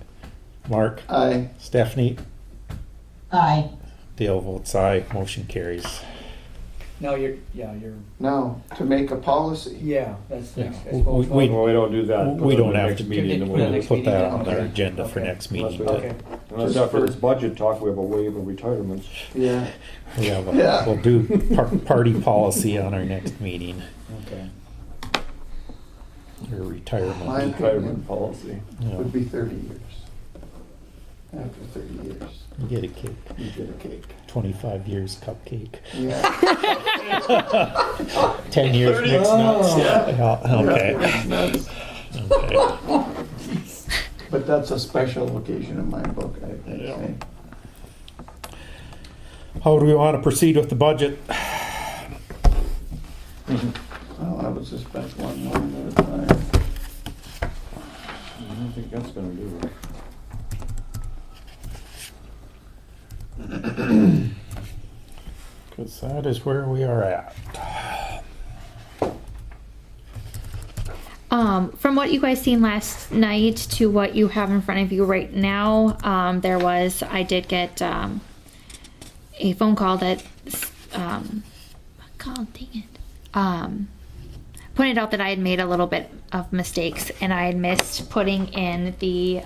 Mark, Aye. Stephanie, Aye. Dale votes aye, motion carries. No, you're, Now, to make a policy. yeah, that's, Yeah. I suppose. We- Well, we don't do that. Put We it on don't the have next to meeting, and put it we'll- next put that meeting, on our okay. agenda for Okay. next meeting. Unless Okay. Unless Just after for- this budget talk, we have a waive of retirements. Yeah. Yeah, Yeah. we'll do party policy on our next meeting, Okay. or retirement. My Retirement policy. Yeah. Would be 30 years. After 30 years, You get a cake, you get a cake. 25 years cupcake, Yeah. 10 years mixed nuts. Yeah, okay, Yeah, nuts. okay. But that's a special occasion in my book, I Yeah. think. How do we want to proceed with the budget? Well, I would suspect one line at a time. I don't think that's gonna do it. Because that is where we are at. from what you guys seen last night to what you have in front of you right now, I did get a phone call that, dang it, pointed out that I had made a little bit of mistakes and I had missed putting in the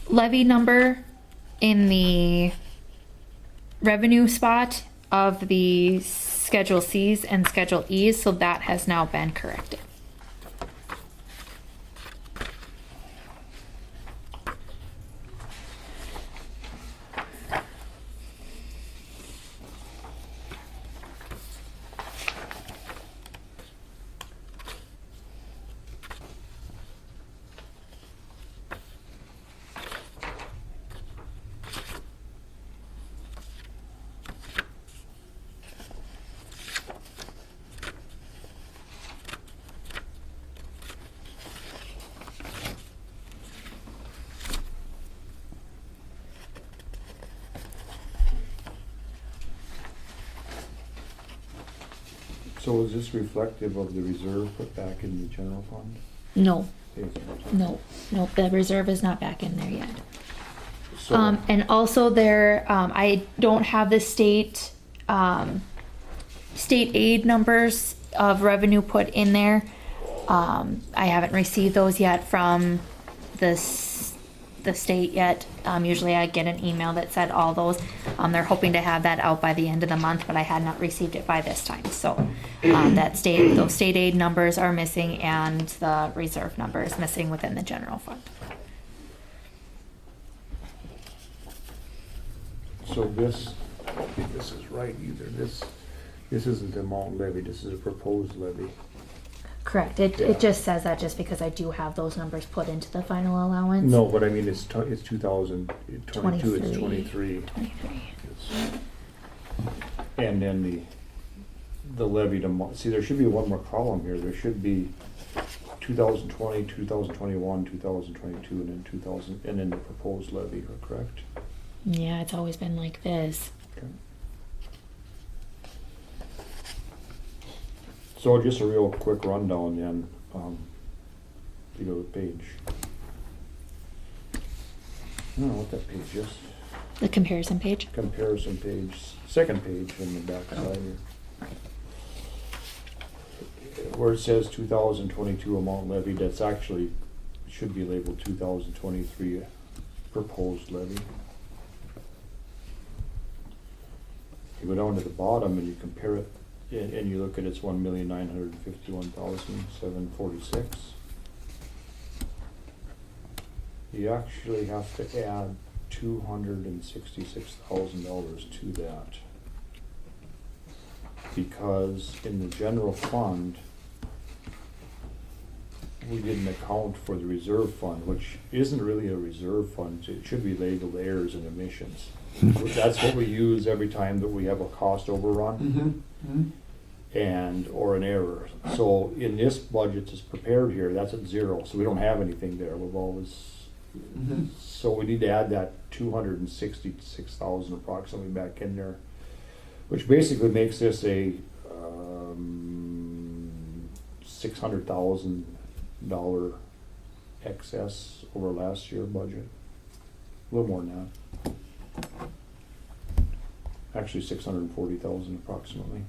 levy number in the revenue spot of the Schedule C's and Schedule E's, so that has now been corrected. So is this reflective of the reserve put back in the general fund? No, Yes. no, the reserve is not back in there yet. So, And also there, I don't have the state aid numbers of revenue put in there. I haven't received those yet from the state yet. Usually I get an email that said all those. They're hoping to have that out by the end of the month, but I had not received it by this time. So those state aid numbers are missing and the reserve number is missing within the general fund. so this, I don't think this is right either. This isn't the amount levied, this is a proposed levy. Correct. Yeah. It just says that just because I do have those numbers put into the final allowance. No, but I mean, it's 2022, it's 23. 23. And then the levied amount, see, there should be one more column here. There should be 2020, 2021, 2022, and then 2000, and then the proposed levy, correct? Yeah, it's always been like this. Okay. So just a real quick rundown then, if you go to the page. I don't know what that page is. The comparison page. Comparison page, second page on the back side here. Where it says 2022 amount levied, that's actually, should be labeled 2023 proposed levy. You go down to the bottom and you compare it, and you look at it's 1,951,746. You actually have to add $266,000 to that. Because in the general fund, we didn't account for the reserve fund, which isn't really a reserve fund. It should be labeled errors and omissions. That's what we use every time that we have a cost overrun and or an error. So in this budget that's prepared here, that's at 0, so we don't have anything there. We've always so we need to add that 266,000 approximately back in there, which basically makes this a $600,000 excess over last year's budget. A little more than that. Actually, 640,000 approximately.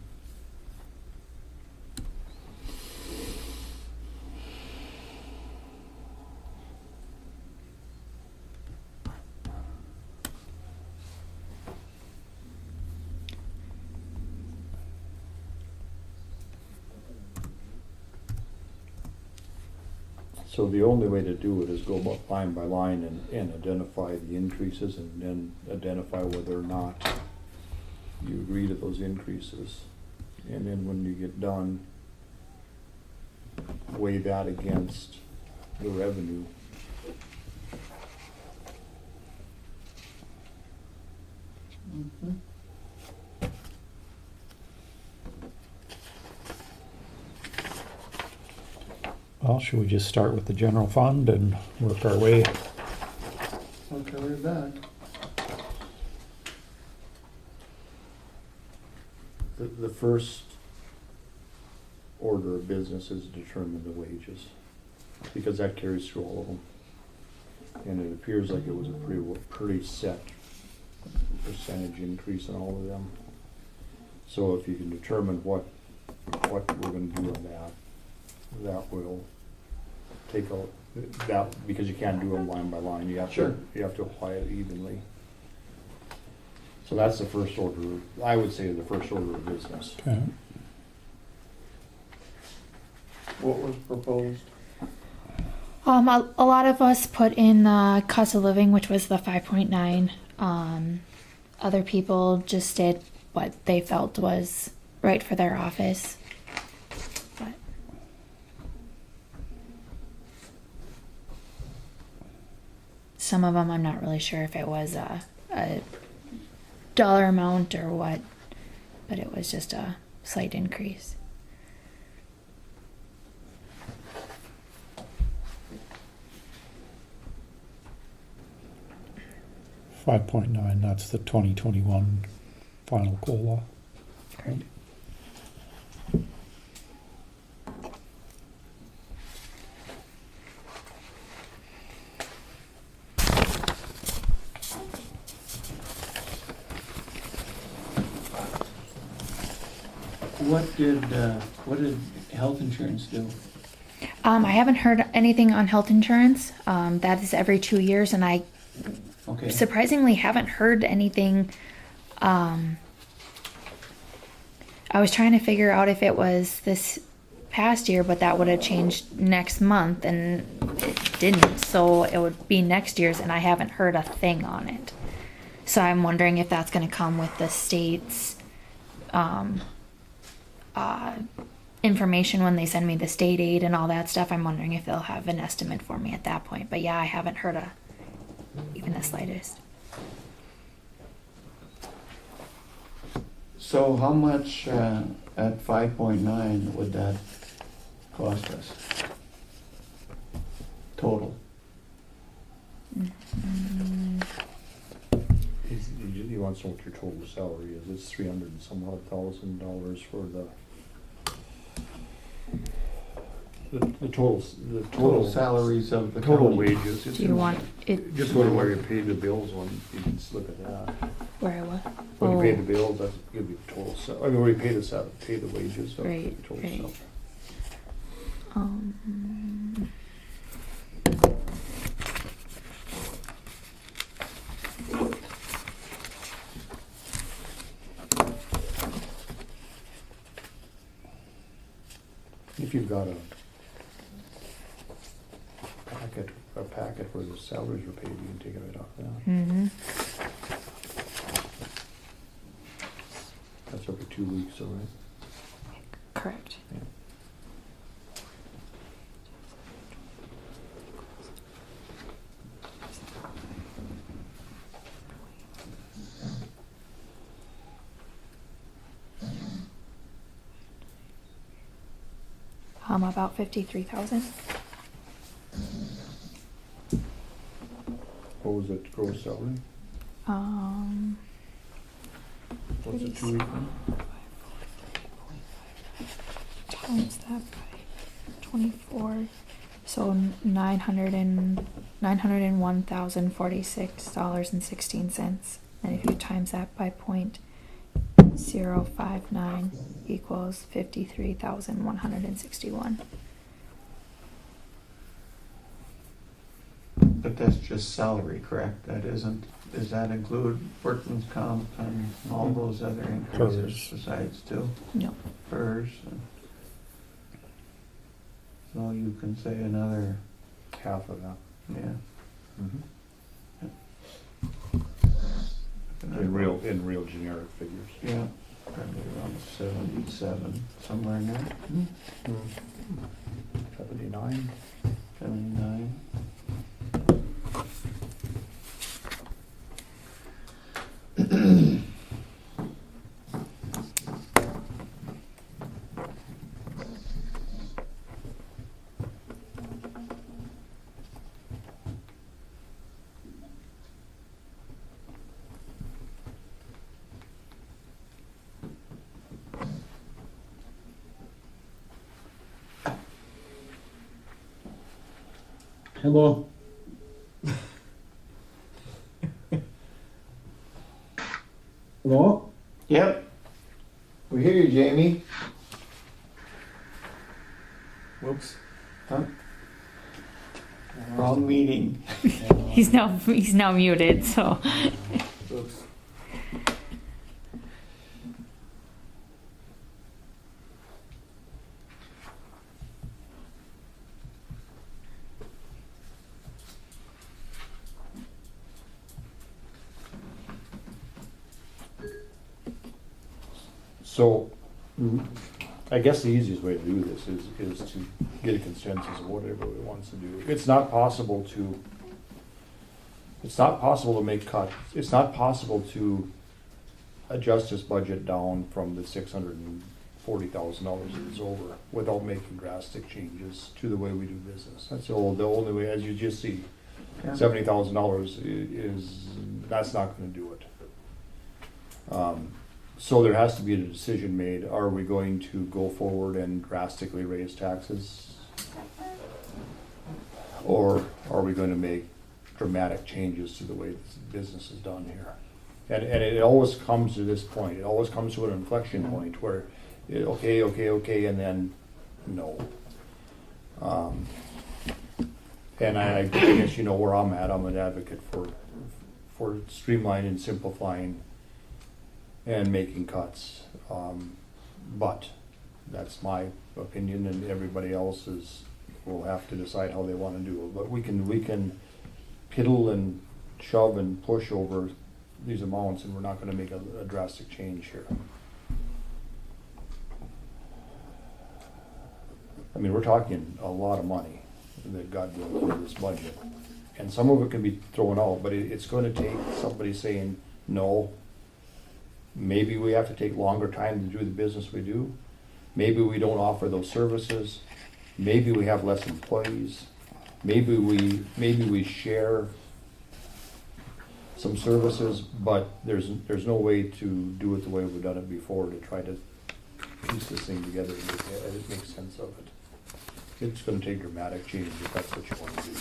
So the only way to do it is go line by line and identify the increases and then identify whether or not you agree to those increases. And then when you get done, weigh that against the revenue. Well, should we just start with the general fund and work our way? Okay, we're back. The first order of business is determine the wages, because that carries through all of them. And it appears like it was a pretty set percentage increase in all of them. So if you can determine what we're gonna do on that will take out, that, because you can't do them line by line, you have Sure. you have to apply it evenly. So that's the first order, I would say the first order of business. Okay. What was proposed? A lot of us put in the cost of living, which was the 5.9. Other people just did what they felt was right for their office. But some of them, I'm not really sure if it was a dollar amount or what, but it was just a slight increase. $5.9, that's the 2021 final COLA. Correct. What did health insurance do? I haven't heard anything on health insurance. That is every 2 years, and I Okay. surprisingly haven't heard anything. I was trying to figure out if it was this past year, but that would have changed next month, and it didn't. So it would be next year's, and I haven't heard a thing on it. So I'm wondering if that's going to come with the state's information when they send me the state aid and all that stuff. I'm wondering if they'll have an estimate for me at that point. But yeah, I haven't heard even the slightest. So how much at 5.9 would that cost us? Total? He wants to know what your total salary is. It's $300 and some odd $1,000 for the Total salaries of the total county. wages. Do you want it Just go to where you pay the bills on, you can just look at that. where I was? When you pay the bills, that's give you the total I mean, where you pay pay the wages, so Right, the total right. salary. If you've got a packet where the salaries are paid, you can take it right off that. Mm-hmm. That's every 2 weeks, all right? Correct. Yeah. About 53,000. What was it, gross salary? What's it, 2 weeks? Times that by 24, so $901,046.16, and if you times that by 0.059 equals 53,161. But that's just salary, correct? That isn't, does that include workman's comp and all those other increases PERS. besides too? No. PERS. So you can say another, Half of that. yeah. In real generic figures. Yeah, probably around 77, somewhere in there, 79. 79. Hello. Hello? Yep. We hear you, Jamie. Whoops. Huh? Wrong meeting. He's now muted, so. Whoops. So, I guess the easiest way to do this is to get a consensus of what everybody wants to do. It's not possible to make cuts, it's not possible to adjust this budget down from the $640,000 that is over without making drastic changes to the way we do business. That's the only way, as you just see, Yeah. $70,000 that's not gonna do it. So there has to be a decision made. Are we going to go forward and drastically raise taxes? Or are we going to make dramatic changes to the way this business is done here? And it always comes to this point. It always comes to an inflection point where, okay, and then no. And I guess you know where I'm at. I'm an advocate for streamlining, simplifying, and making cuts. But that's my opinion, and everybody else's will have to decide how they want to do it. But we can piddle and shove and push over these amounts, and we're not going to make a drastic change here. I mean, we're talking a lot of money that got built into this budget, and some of it can be thrown out, but it's going to take somebody saying no. Maybe we have to take longer time to do the business we do. Maybe we don't offer those services. Maybe we have less employees. Maybe we share some services, but there's no way to do it the way we've done it before to try to piece this thing together and make sense of it. It's going to take dramatic change if that's what you want to do.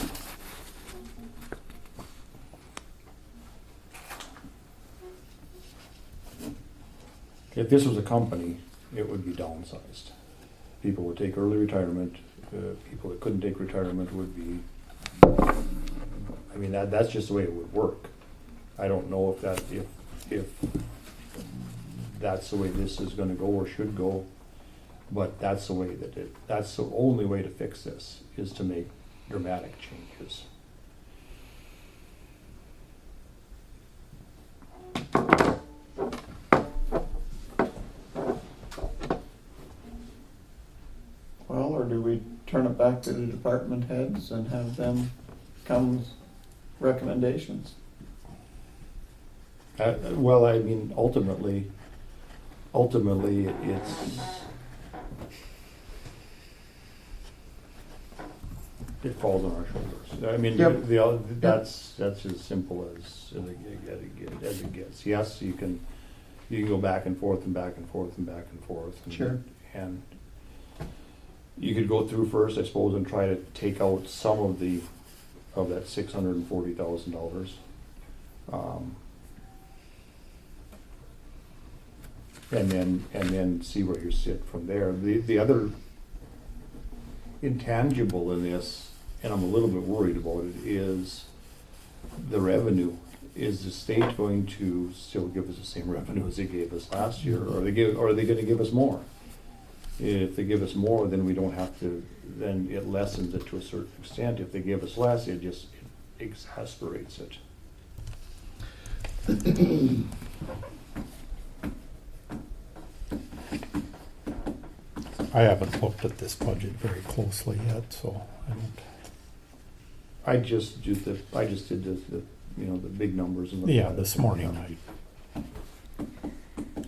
If this was a company, it would be downsized. People would take early retirement. People that couldn't take retirement would be, I mean, that's just the way it would work. I don't know if that's the way this is gonna go or should go, but that's the way that's the only way to fix this, is to make dramatic changes. Well, or do we turn it back to the department heads and have them come with recommendations? Well, I mean, ultimately, it falls on our shoulders. I mean, Yep. that's as simple as it gets. Yes, you can go back and forth and back and forth and back and forth. Sure. And you could go through first, I suppose, and try to take out some of that $640,000. And then see where you sit from there. The other intangible in this, and I'm a little bit worried about it, is the revenue. Is the state going to still give us the same revenue as they gave us last year, or are they going to give us more? If they give us more, then we don't have to. Then it lessens it to a certain extent. If they give us less, it just exasperates it. I haven't looked at this budget very closely yet, so I don't. I just did the the big numbers and Yeah, this morning I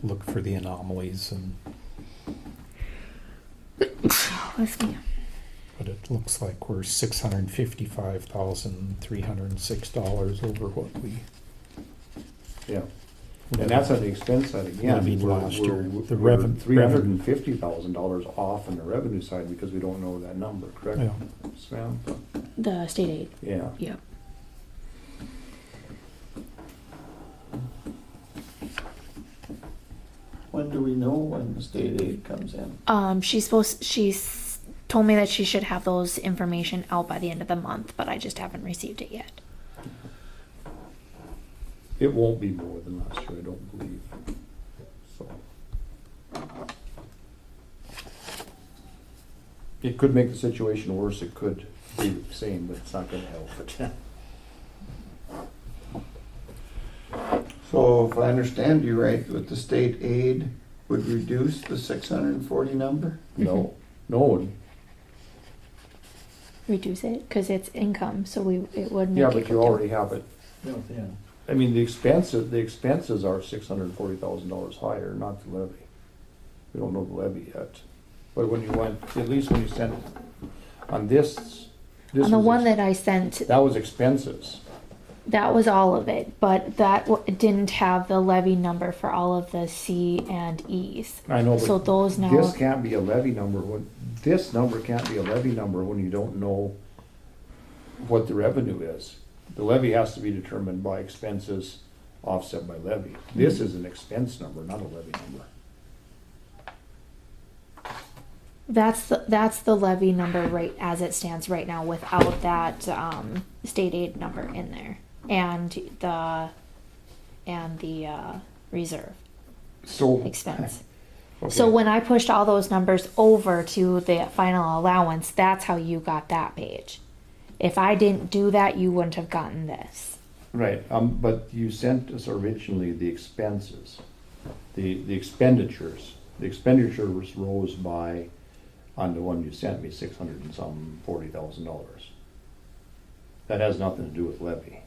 looked for the anomalies, and Whiskey. but it looks like we're $655,306 over what we. Yeah. And that's on the expense side again. Levied We're- last we're- year. The we're reven- $350,000 off on the revenue side because we don't know that number, correct? Yeah. Sam? The state aid. Yeah. Yep. When do we know when the state aid comes in? She's told me that she should have those information out by the end of the month, but I just haven't received it yet. It won't be more than last year, I don't believe. So. It could make the situation worse, it could be the same, but it's not gonna help it. So if I understand you right, with the state aid would reduce the 640 number? No, no, Reduce it because it's income, so it would make yeah, it but you go down. already have it. Yeah. I mean, the expenses are $640,000 higher, not the levy. We don't know the levy yet. But when you went, at least when you sent on this On the was one that I sent, that was expenses. that was all of it, but that didn't have the levy number for all of the C and E's. I know, So but those now, this can't be a levy number this number can't be a levy number when you don't know what the revenue is. The levy has to be determined by expenses offset by levy. This is an expense number, not a levy number. that's the levy number right as it stands right now without that state aid number in there and the reserve So. expense. Okay. So when I pushed all those numbers over to the final allowance, that's how you got that page. If I didn't do that, you wouldn't have gotten this. Right, but you sent us originally the expenses, the expenditures. The expenditures rose by, on the one you sent me, $640,000. That has nothing to do with levy.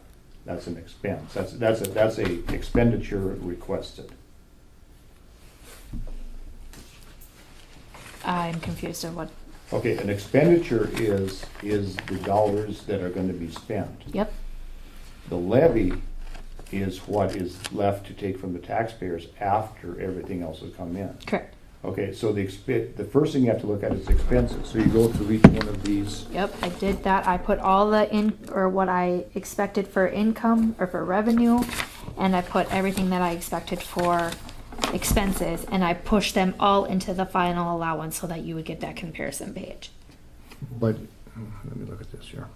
That's an expense. That's a expenditure requested. I'm confused of what. Okay, an expenditure is the dollars that are gonna be spent. Yep. The levy is what is left to take from the taxpayers after everything else has come in. Correct. Okay, so the first thing you have to look at is expenses. So you go through each one of these. Yep, I did that. I put all the what I expected for income or for revenue, and I put everything that I expected for expenses, and I pushed them all into the final allowance so that you would get that comparison page. But, let me look at this here.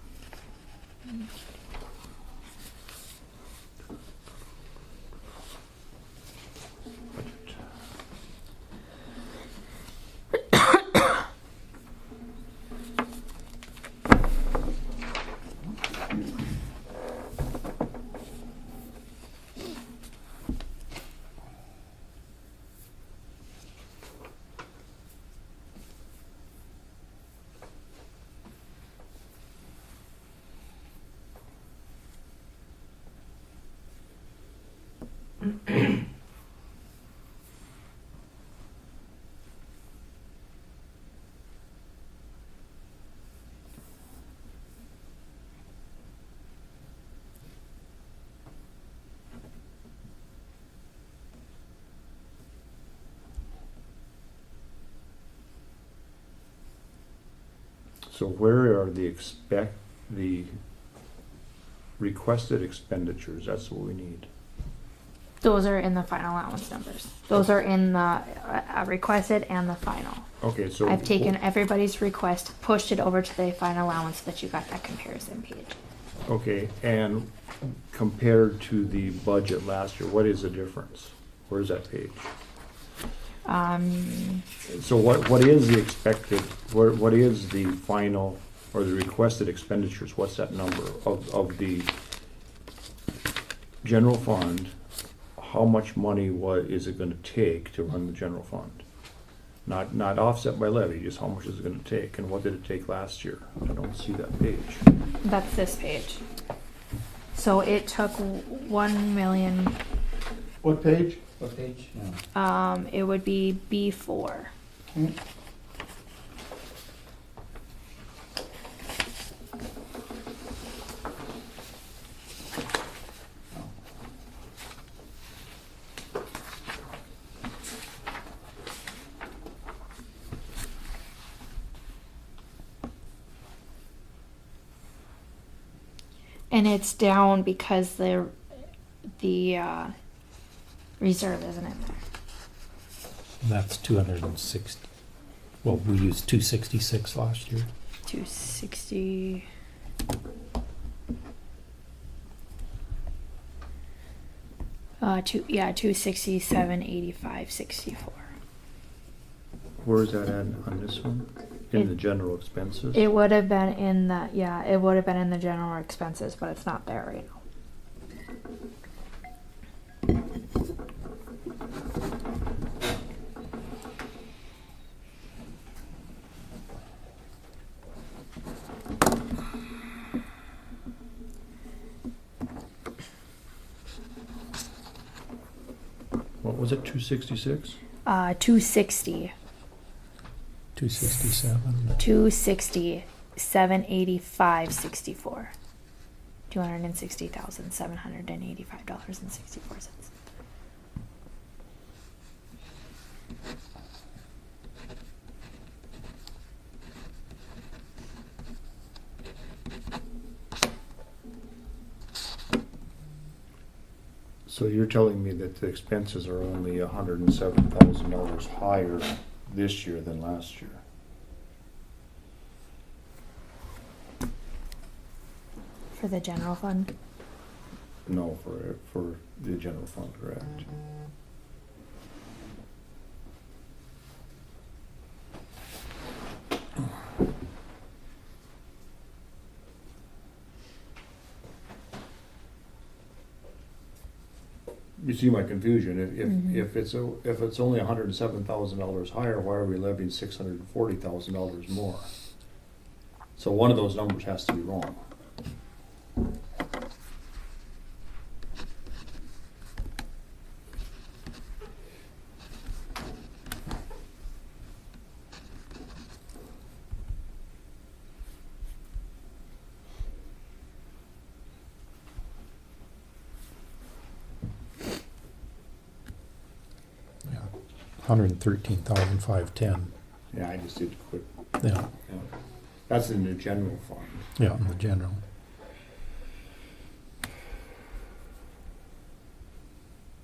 So where are the requested expenditures? That's what we need. Those are in the final allowance numbers. Those are in the requested and the final. Okay, so. I've taken everybody's request, pushed it over to the final allowance so that you got that comparison page. Okay, and compared to the budget last year, what is the difference? Where's that page? So what is the expected, what is the final or the requested expenditures? What's that number of the general fund? How much money is it gonna take to run the general fund? Not offset by levy, just how much is it gonna take, and what did it take last year? I don't see that page. That's this page. So it took 1 million. What page? What page? Yeah. It would be B4. Okay. And it's down because the reserve isn't in there. That's 260. Well, we used 266 last year. 260. Yeah, 267, 85, 64. Where is that at on this one? In It- the general expenses? It would have been in the, yeah, it would have been in the general expenses, but it's not there right now. What was it, 266? 260, 267. 260, 785, 64. $260,785.64. So you're telling me that the expenses are only $107,000 higher this year than last year? For the general fund? No, for the general fund, correct? You see my confusion. If it's only $107,000 higher, why are we levying $640,000 more? So one of those numbers has to be wrong. Yeah. 113,510. Yeah, I just did quick. Yeah. Yeah. That's in the general fund. Yeah, in the general.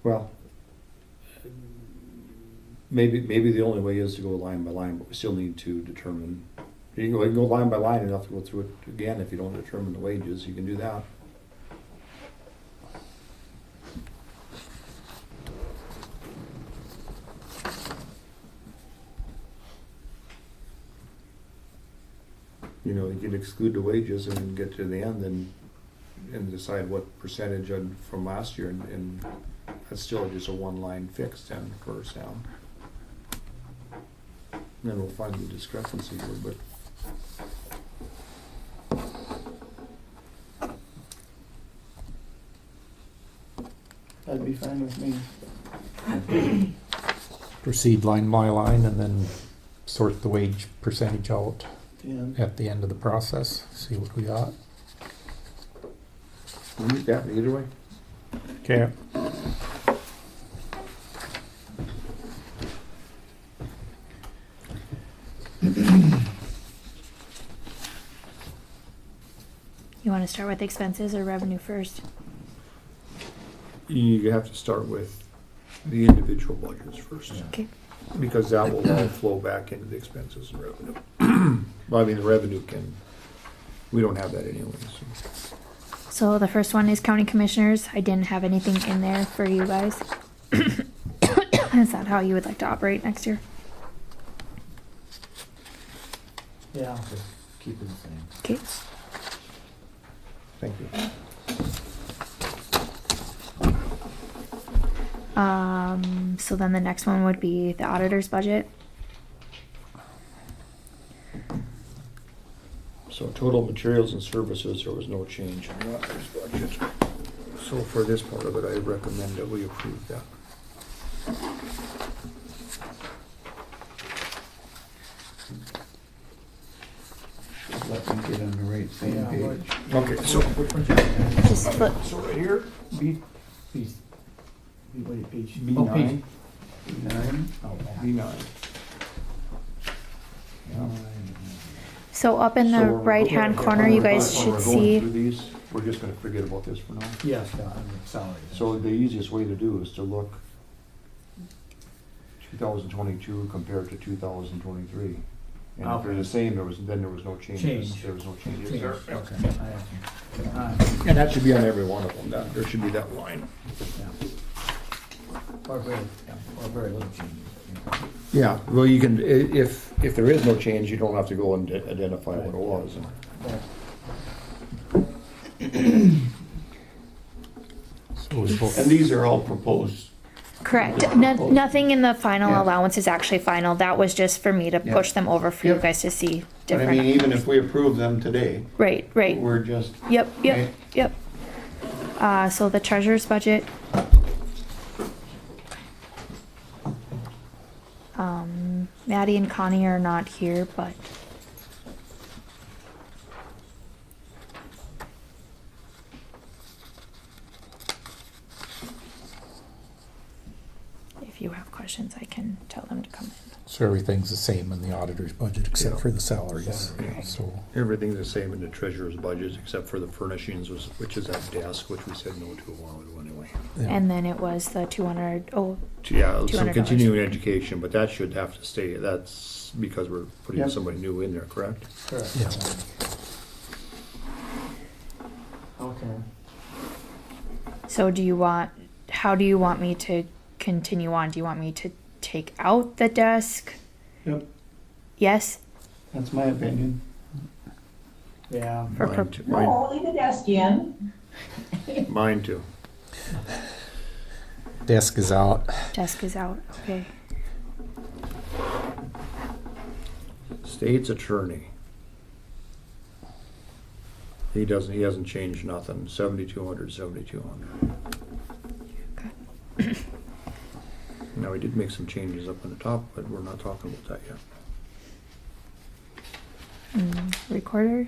Well, maybe the only way is to go line by line, but we still need to determine. You can go line by line and have to go through it again if you don't determine the wages. You can do that. You know, you can exclude the wages and then get to the end and decide what percentage from last year, and that's still just a one-line fix then for Sam. And then we'll find the discrepancy here, but That'd be fine with me. Proceed line by line and then sort the wage percentage out Yeah. at the end of the process. See what we got. we'll meet that either way. Okay. You want to start with expenses or revenue first? You have to start with the individual budgets first, Okay. because that will all flow back into the expenses and revenue. Well, I mean, the revenue we don't have that anyway, so. So the first one is county commissioners. I didn't have anything in there for you guys. Is that how you would like to operate next year? Yeah, just keep it the same. Okay. Thank you. So then the next one would be the auditor's budget. So total materials and services, there was no change in the auditor's budget. So for this part of it, I recommend that we approve that. Let me get on the right same Yeah, page. Okay, so Which one's that? Just flip. so right here, B, B, wait, page. B9. Oh, page. 9. B9. So up in the So we're- right-hand corner, you guys when should we're going see through these, we're just gonna forget about this for now. Yes, yeah, I mean, salary. So the easiest way to do is to look 2022 compared to 2023. And if they're the same, then there was no changes. Change. There was no changes Change, there. okay. And that should be on every one of them, there should be that line. Or very little changes. Yeah, well, you can, if there is no change, you don't have to go and identify what it was. So we vote- And these are all proposed. Correct. Nothing in the final Yeah. allowance is actually final. That was just for me to Yeah. push them over for you Yep. guys to see But I different. mean, even if we approve them today, Right, right. we're just, Yep, yep, Right. yep. So the treasurer's budget. Maddie and Connie are not here, but. If you have questions, I can tell them to come in. So everything's the same in the auditor's budget except Yeah. for the salaries, Okay. so. Everything's the same in the treasurer's budget, except for the furnishings, which is that desk, which we said no to a while ago anyway. Yeah. And then it was the 200, Yeah, some $200. continuing education, but that should have to stay, that's because we're putting Yep. somebody new in there, correct? Correct. Yeah. Okay. so how do you want me to continue on? Do you want me to take out the desk? Yep. Yes? that's my opinion. Yeah. For Mine too. No, leave the desk in. Mine too. Desk is out. Desk is out, okay. State's attorney. He hasn't changed nothing, 7,200, 7,200. Now, we did make some changes up on the top, but we're not talking about that yet. Recorder?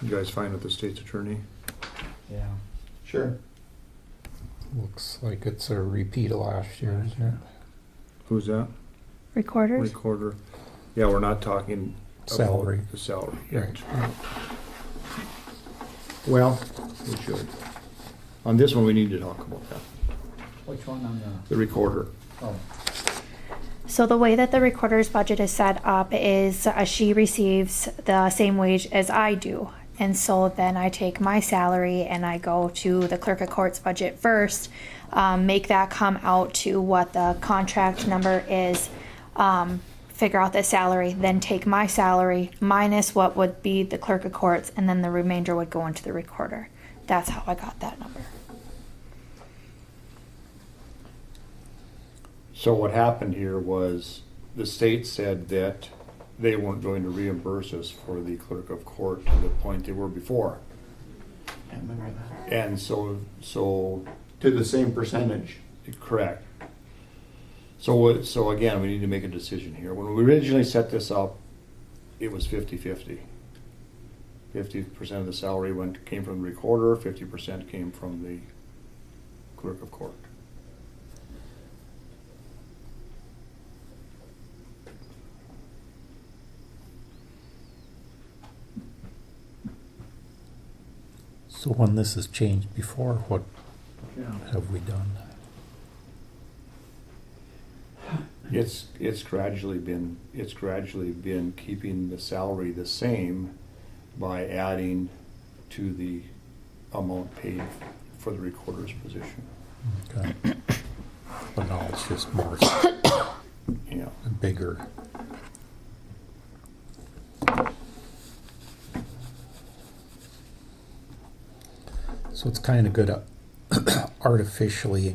You guys fine with the state's attorney? Yeah. Sure. Looks like it's a repeat of last year, isn't it? Who's that? Recorders? Recorder. Yeah, we're not talking about Salary. the salary yet. Right. Well, we should. On this one, we need to talk about that. Which one on The recorder. oh, So the way that the recorder's budget is set up is she receives the same wage as I do. And so then I take my salary and I go to the clerk of court's budget first, make that come out to what the contract number is, figure out the salary, then take my salary minus what would be the clerk of court's, and then the remainder would go into the recorder. That's how I got that number. So what happened here was the state said that they weren't going to reimburse us for the clerk of court to the point they were before. I remember that. And so, To the same percentage. correct. So again, we need to make a decision here. When we originally set this up, it was 50-50. 50% of the salary came from the recorder, 50% came from the clerk of court. So when this has changed before, what yeah. have we done? It's gradually been keeping the salary the same by adding to the amount paid for the recorder's position. Okay. But now it's just more, Yeah. bigger. So it's kind of good to artificially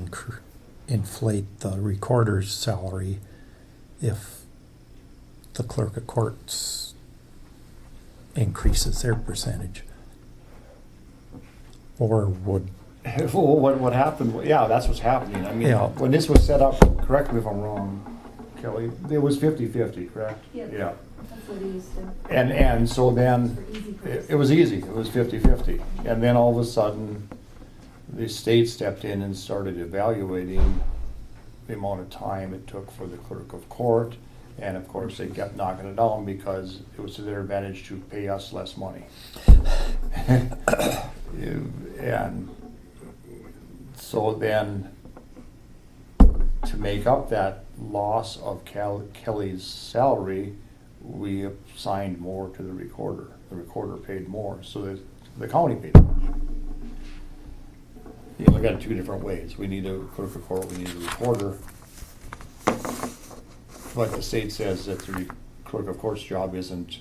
inflate the recorder's salary if the clerk of courts increases their percentage. Or would, Well, what happened, yeah, that's what's happening. I mean, Yeah. when this was set up, correct me if I'm wrong, Kelly, it was 50-50, correct? Yeah. That's what he used to. And so then, it was easy, it was 50-50. And then all of a sudden, the state stepped in and started evaluating the amount of time it took for the clerk of court. And of course, they kept knocking it down because it was to their advantage to pay us less money. And so then, to make up that loss of Kelly's salary, we assigned more to the recorder. The recorder paid more, so that the county paid more. You look at it two different ways. We need a clerk of court, we need a recorder. But the state says that the clerk of court's job isn't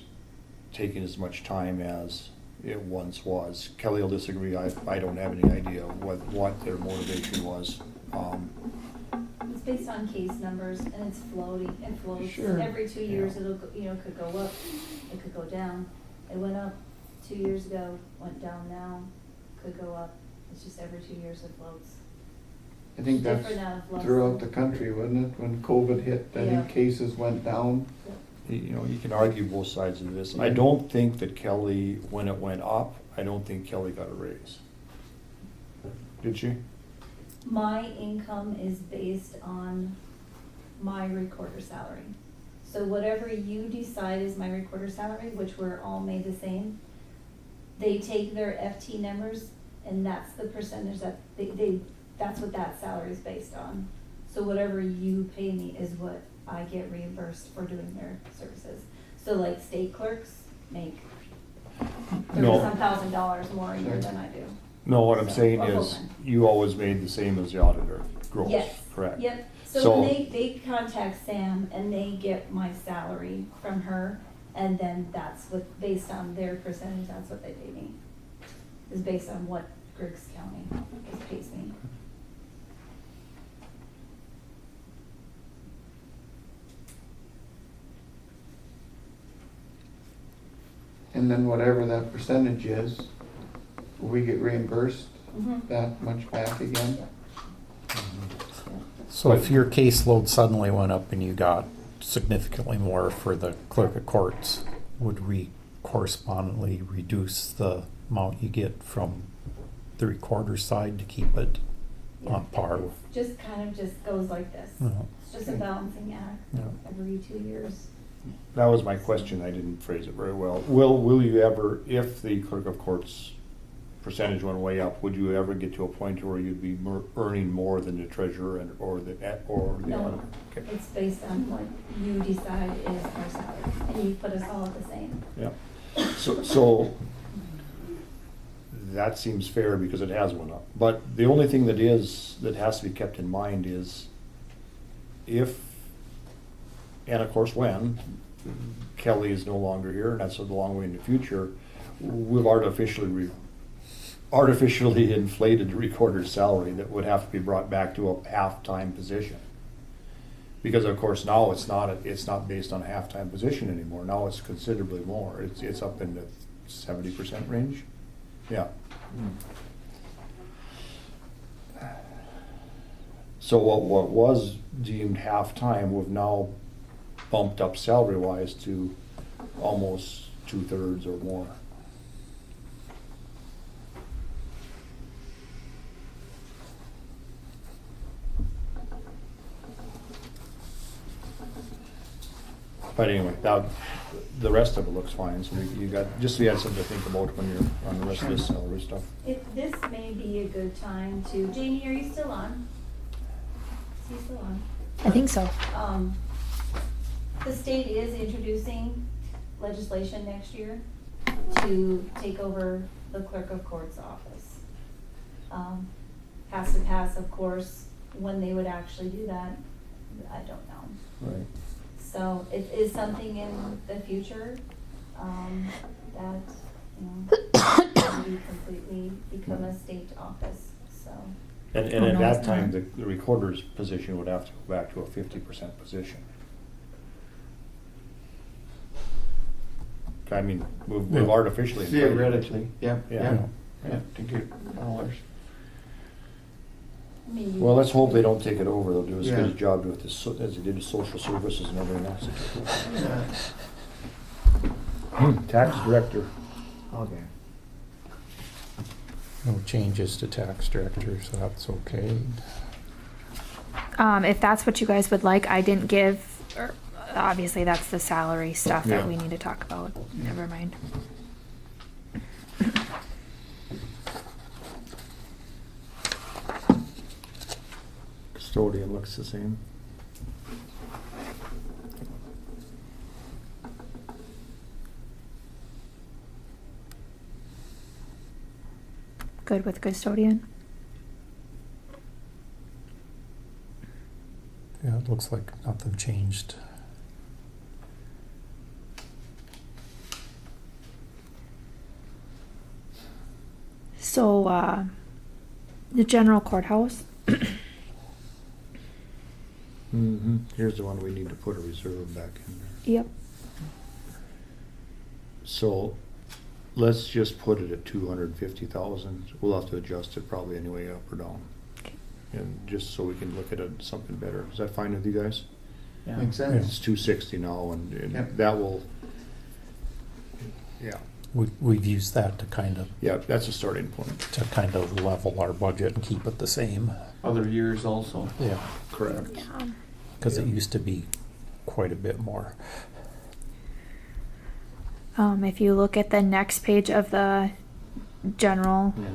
taking as much time as it once was. Kelly will disagree. I don't have any idea what their motivation was. It's based on case numbers and it's floating, it floats. Sure. Every 2 years it'll, could go up, it could go down. It went up 2 years ago, went down now, could go up. It's just every 2 years it floats. I think that's Different out of less throughout than- the country, wasn't it? When COVID hit, I think Yeah. cases went down. You can argue both sides of this. I don't think that Kelly, when it went up, I don't think Kelly got a raise. Did she? My income is based on my recorder salary. So whatever you decide is my recorder salary, which we're all made the same, they take their FT numbers and that's the percentage that that's what that salary is based on. So whatever you pay me is what I get reimbursed for doing their services. So like state clerks make No. $30-some thousand more a year than I do. No, what I'm So, saying or is, full-time. you always made the same as the auditor, gross, Yes. correct? Yep, so So- when they contact Sam and they get my salary from her, and then that's what, based on their percentage, that's what they pay me. Is based on what Griggs County pays me. And then whatever that percentage is, we get reimbursed Mhm. that much back again. So if your caseload suddenly went up and you got significantly more for the clerk of courts, would we correspondingly reduce the amount you get from the recorder side to keep it on par with? Just kind of just goes like this. Yeah. It's just a balancing act Yeah. every 2 years. That was my question, I didn't phrase it very well. Will you ever, if the clerk of court's percentage went way up, would you ever get to a point where you'd be earning more than the treasurer or the No, auditor? Okay. it's based on what you decide is our salary, and you put us all at the same. Yeah, so that seems fair because it has went up. But the only thing that has to be kept in mind is if, and of course when, Kelly is no longer here, and that's a long way in the future, we've artificially inflated the recorder's salary that would have to be brought back to a half-time position. Because of course now it's not based on a half-time position anymore. Now it's considerably more. It's up in the 70% range. Yeah. So what was deemed half-time, we've now bumped up salary-wise to almost 2/3 or more. But anyway, the rest of it looks fine, so you had something to think about when you're on the rest of this salary stuff. This may be a good time to, Jamie, are you still on? Is he still on? I think so. The state is introducing legislation next year to take over the clerk of court's office. Has to pass, of course. When they would actually do that, I don't know. Right. So it is something in the future, that, can be completely become a state office, so. And Oh, at no, that it's time, not. the recorder's position would have to go back to a 50% position. I mean, we've artificially. inflated it. Theoretically, yeah, Yeah. to get dollars. I mean, you- Well, let's hope they don't take it over. They'll do as good a Yeah. job with this as they did with social services and everything else. Tax director. Okay. No changes to tax director, so that's okay. If that's what you guys would like, I didn't give, or obviously that's the salary stuff Yeah. that we need to talk about. Never mind. Custodian looks the same. Good with custodian? Yeah, it looks like nothing changed. So, the general courthouse, Mm-hmm. Here's the one we need to put a reserve back in there. yep, So let's just put it at 250,000. We'll have to adjust it probably anyway, up or down. Okay. And just so we can look at something better. Is that fine with you guys? Yeah. Makes sense. It's 260 now, and Yep. that will, yeah, We've used that to kind of that's a starting point. level our budget and keep it the same. Other years also. Yeah, Correct. yeah. because it used to be quite a bit more. If you look at the next page of the general, Yeah.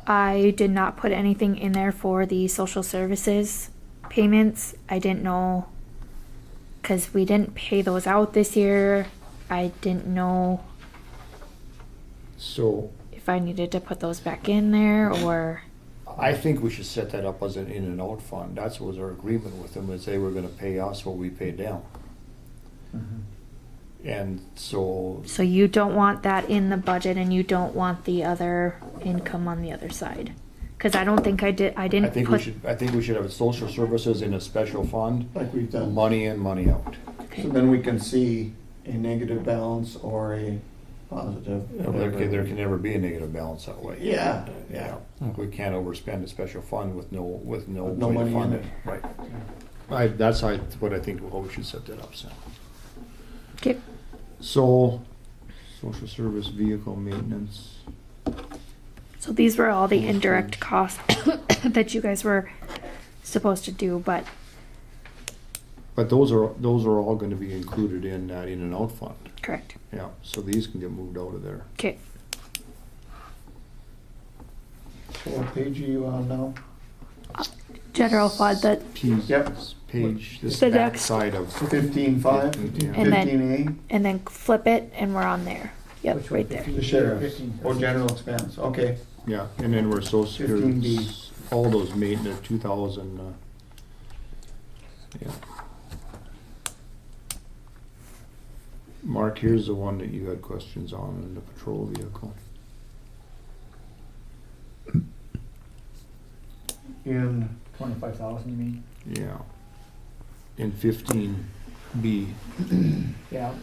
I did not put anything in there for the social services payments. I didn't know, because we didn't pay those out this year. I didn't know So if I needed to put those back in there or, I think we should set that up as an in and out fund. That was our agreement with them, is they were gonna pay us what we paid them. And so, so you don't want that in the budget and you don't want the other income on the other side. Cause I don't think I didn't I think put. we should have social services in a special fund, Like we've done. money in, money out. So then we can see a negative balance or a positive. There can never be a negative balance that way. Yeah, yeah. We can't overspend a special fund with no With no way to money in fund it. Right. That's what I think we should set that up, Sam. Okay. So, social service vehicle maintenance. So these were all the indirect costs that you guys were supposed to do, but But those are all gonna be included in that in and out fund. correct. Yeah, so these can get moved out of there. Okay. So what page are you on now? General fund that, Yep. Page, this The back next- side of. 15.5, Yeah. And then- 15A, and then flip it and we're on there. Yep, Which one? right there. the sheriff, 15. or general expense, okay. Yeah, and then we're social security, 15B. all those maintenance, 2,000, yeah. Mark, here's the one that you had questions on in the patrol vehicle. In 25,000, you mean? Yeah. In 15B, Yeah.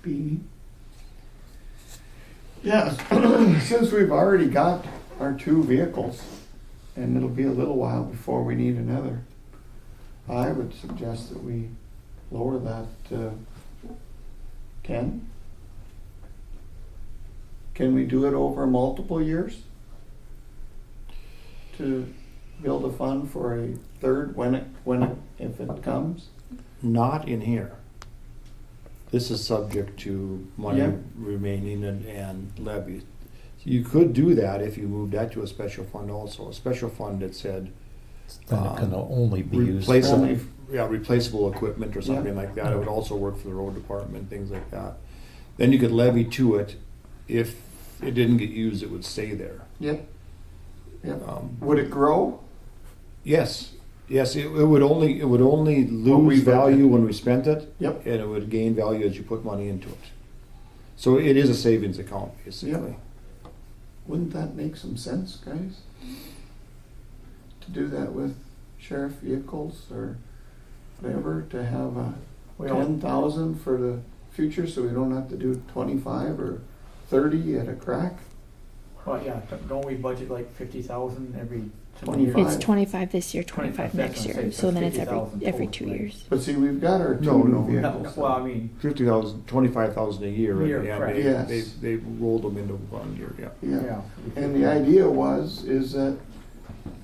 B. Yes, since we've already got our 2 vehicles, and it'll be a little while before we need another, I would suggest that we lower that to 10. Can we do it over multiple years? To build a fund for a third if it comes? not in here. This is subject to money Yep. remaining and levies. So you could do that if you moved that to a special fund also, a special fund that said, Then it can only be used. replaceable, Only- replaceable equipment or something Yeah. like that. It would also work for the road department, things like that. Then you could levy to it. If it didn't get used, it would stay there. Yep. Yep. Would Um, it grow? Yes, it would only we lose value budget. when we spent it. Yep. And it would gain value as you put money into it. So it is a savings account, basically. Wouldn't that make some sense, guys? To do that with sheriff vehicles or whatever, to have a We don't, 10,000 for the future, so we don't have to do 25 or 30 at a crack? well, yeah, don't we budget like 50,000 every 20 years? 25. It's 25 this year, 25 that's next what I'm year, saying, so then it's 50,000 every total, 2 right? years. But see, we've got our 2 No, new no. vehicles. Well, I mean, 50,000, 25,000 a year. Year, Yeah, correct. Yes. they rolled them into one year, yeah. Yeah. yeah. And the idea is that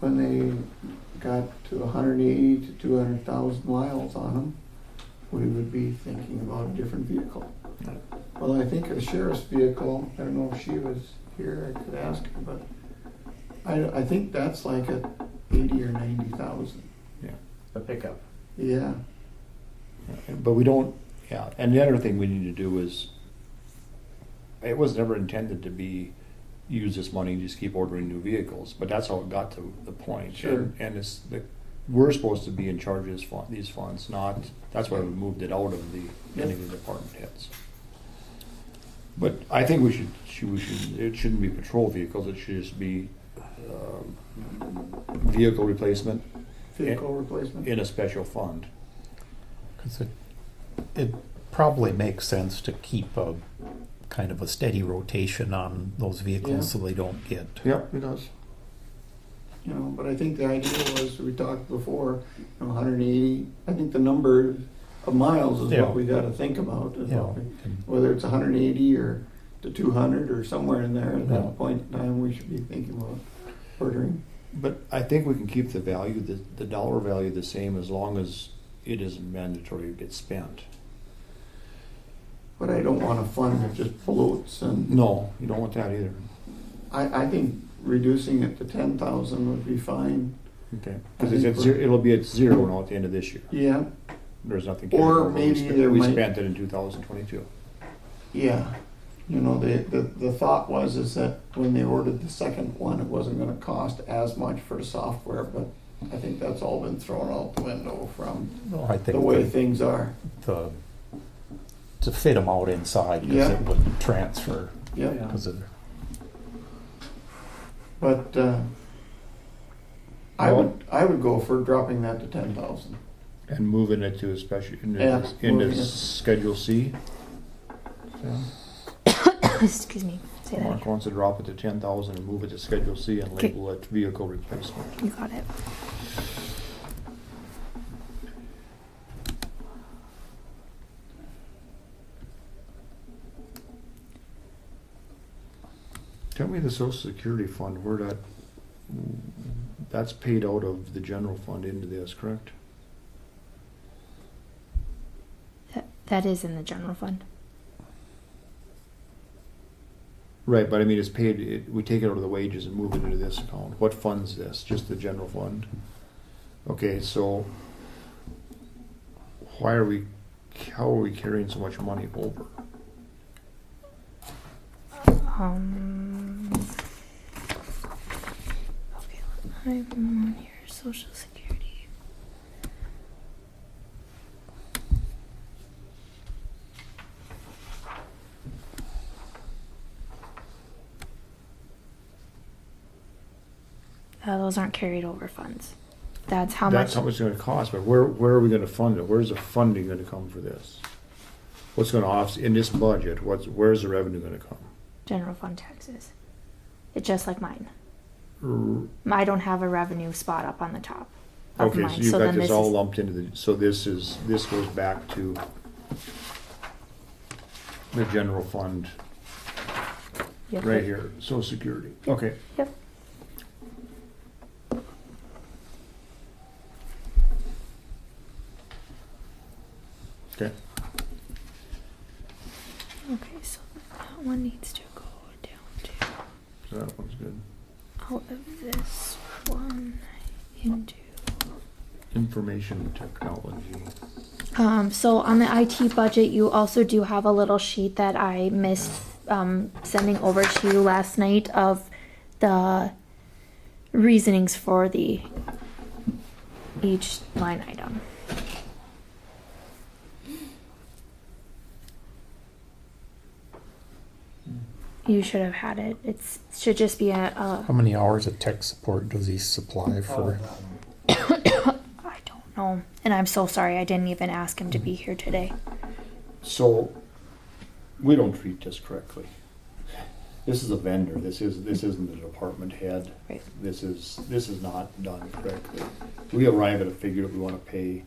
when they got to 180 to 200,000 miles on them, we would be thinking about a different vehicle. Well, I think the sheriff's vehicle, I don't know if she was here, I could ask her, but I think that's like at 80 or 90,000. The pickup. Yeah, But we don't, yeah, and the other thing we need to do is, it was never intended to be, use this money, just keep ordering new vehicles, but that's how it got to the point. Sure. And it's, we're supposed to be in charge of these funds, not, that's why we moved it out of any of the department heads. But I think we should, it shouldn't be patrol vehicles, it should just be, vehicle replacement vehicle replacement. in a special fund. Because it probably makes sense to keep a kind of a steady rotation on those vehicles so they don't get. Yep, it does. You know, but I think the idea was, we talked before, 180, I think the number of miles is Yeah. what we gotta think about. Is Yeah. what whether it's 180 or to 200 or somewhere in there, at Yeah. that point in time, we should be thinking about ordering. But I think we can keep the value, the dollar value the same as long as it isn't mandatory to get spent. But I don't want a fund that just floats, and No, you don't want that either. I think reducing it to 10,000 would be fine. Okay. I Because think it'll be at zero now at the end of this year. Yeah, There's nothing. Or carried over. maybe there We might- spent it in 2022. yeah. You know, the thought was that when they ordered the second one, it wasn't gonna cost as much for the software, but I think that's all been thrown out the window from Well, I think the way things are. to fit them out inside, because Yeah. it wouldn't transfer. Yeah, Yeah. Because of but I would go for dropping that to 10,000. And moving it to a special, Yeah, into moving it. Schedule C. Yeah. Excuse me. Say that Mark again. wants to drop it to 10,000 and move it to Schedule C and Okay. label it vehicle replacement. You got it. Tell me the Social Security fund, where that's paid out of the general fund into this, correct? That is in the general fund. Right, but I mean, it's paid, we take it out of the wages and move it into this account. What fund's this? Just the general fund? Okay, so how are we carrying so much money over? Okay, I'm on here. Social Security. Those aren't carried over funds. That's how That's much. how much it's gonna cost, but where are we gonna fund it? Where's the funding gonna come for this? What's gonna offset, in this budget, where's the revenue gonna come? General fund taxes. It's just like mine. R- I don't have a revenue spot up on the top of Okay, mine. so you've got then this all is- lumped into so this goes back to the general fund Yep. right here, Social Security. Okay. Yep. Okay. Okay, so that one needs to go down to So that one's good. out of this one into. Information technology. So on the IT budget, you also do have a little sheet that I missed sending over to you last night of the reasonings for each line item. You should have had it. It should just be a How many hours of tech support does he supply for? I don't know. And I'm so sorry. I didn't even ask him to be here today. So we don't treat this correctly. This is a vendor. This isn't a department head. Right. This is not done correctly. We arrive at a figure that we want to pay,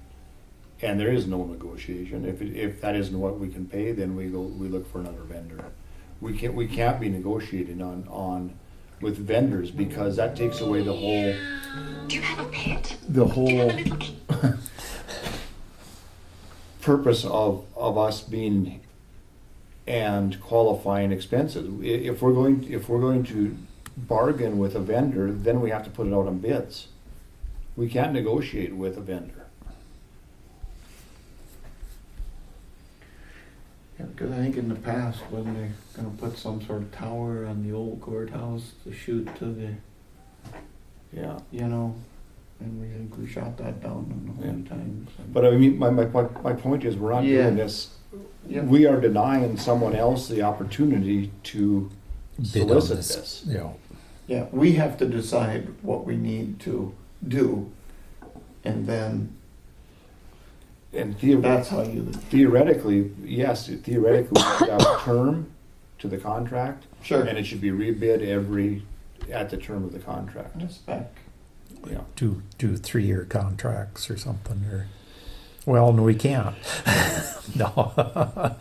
and there is no negotiation. If that isn't what we can pay, then we look for another vendor. We can't be negotiating on with vendors, because that takes away the whole. Do you have a pet? The Do you have a whole little kid? purpose of us being and qualifying expenses. If we're going to bargain with a vendor, then we have to put it out on bids. We can't negotiate with a vendor. Yeah, because I think in the past, when they're gonna put some sort of tower on the old courthouse to shoot to the, Yeah. you know, and we think we shot that down a many times. But I mean, my point is, we're not Yeah. doing this. Yeah. We are denying someone else the opportunity to Bid on solicit this. this. Yeah. Yeah, we have to decide what we need to do, and then And that's how you, theoretically, yes, theoretically, we should have a term to the contract, sure, and it should be rebid at the term of the contract. a spec. Yeah. Do 3-year contracts or something, or, well, no, we can't. No.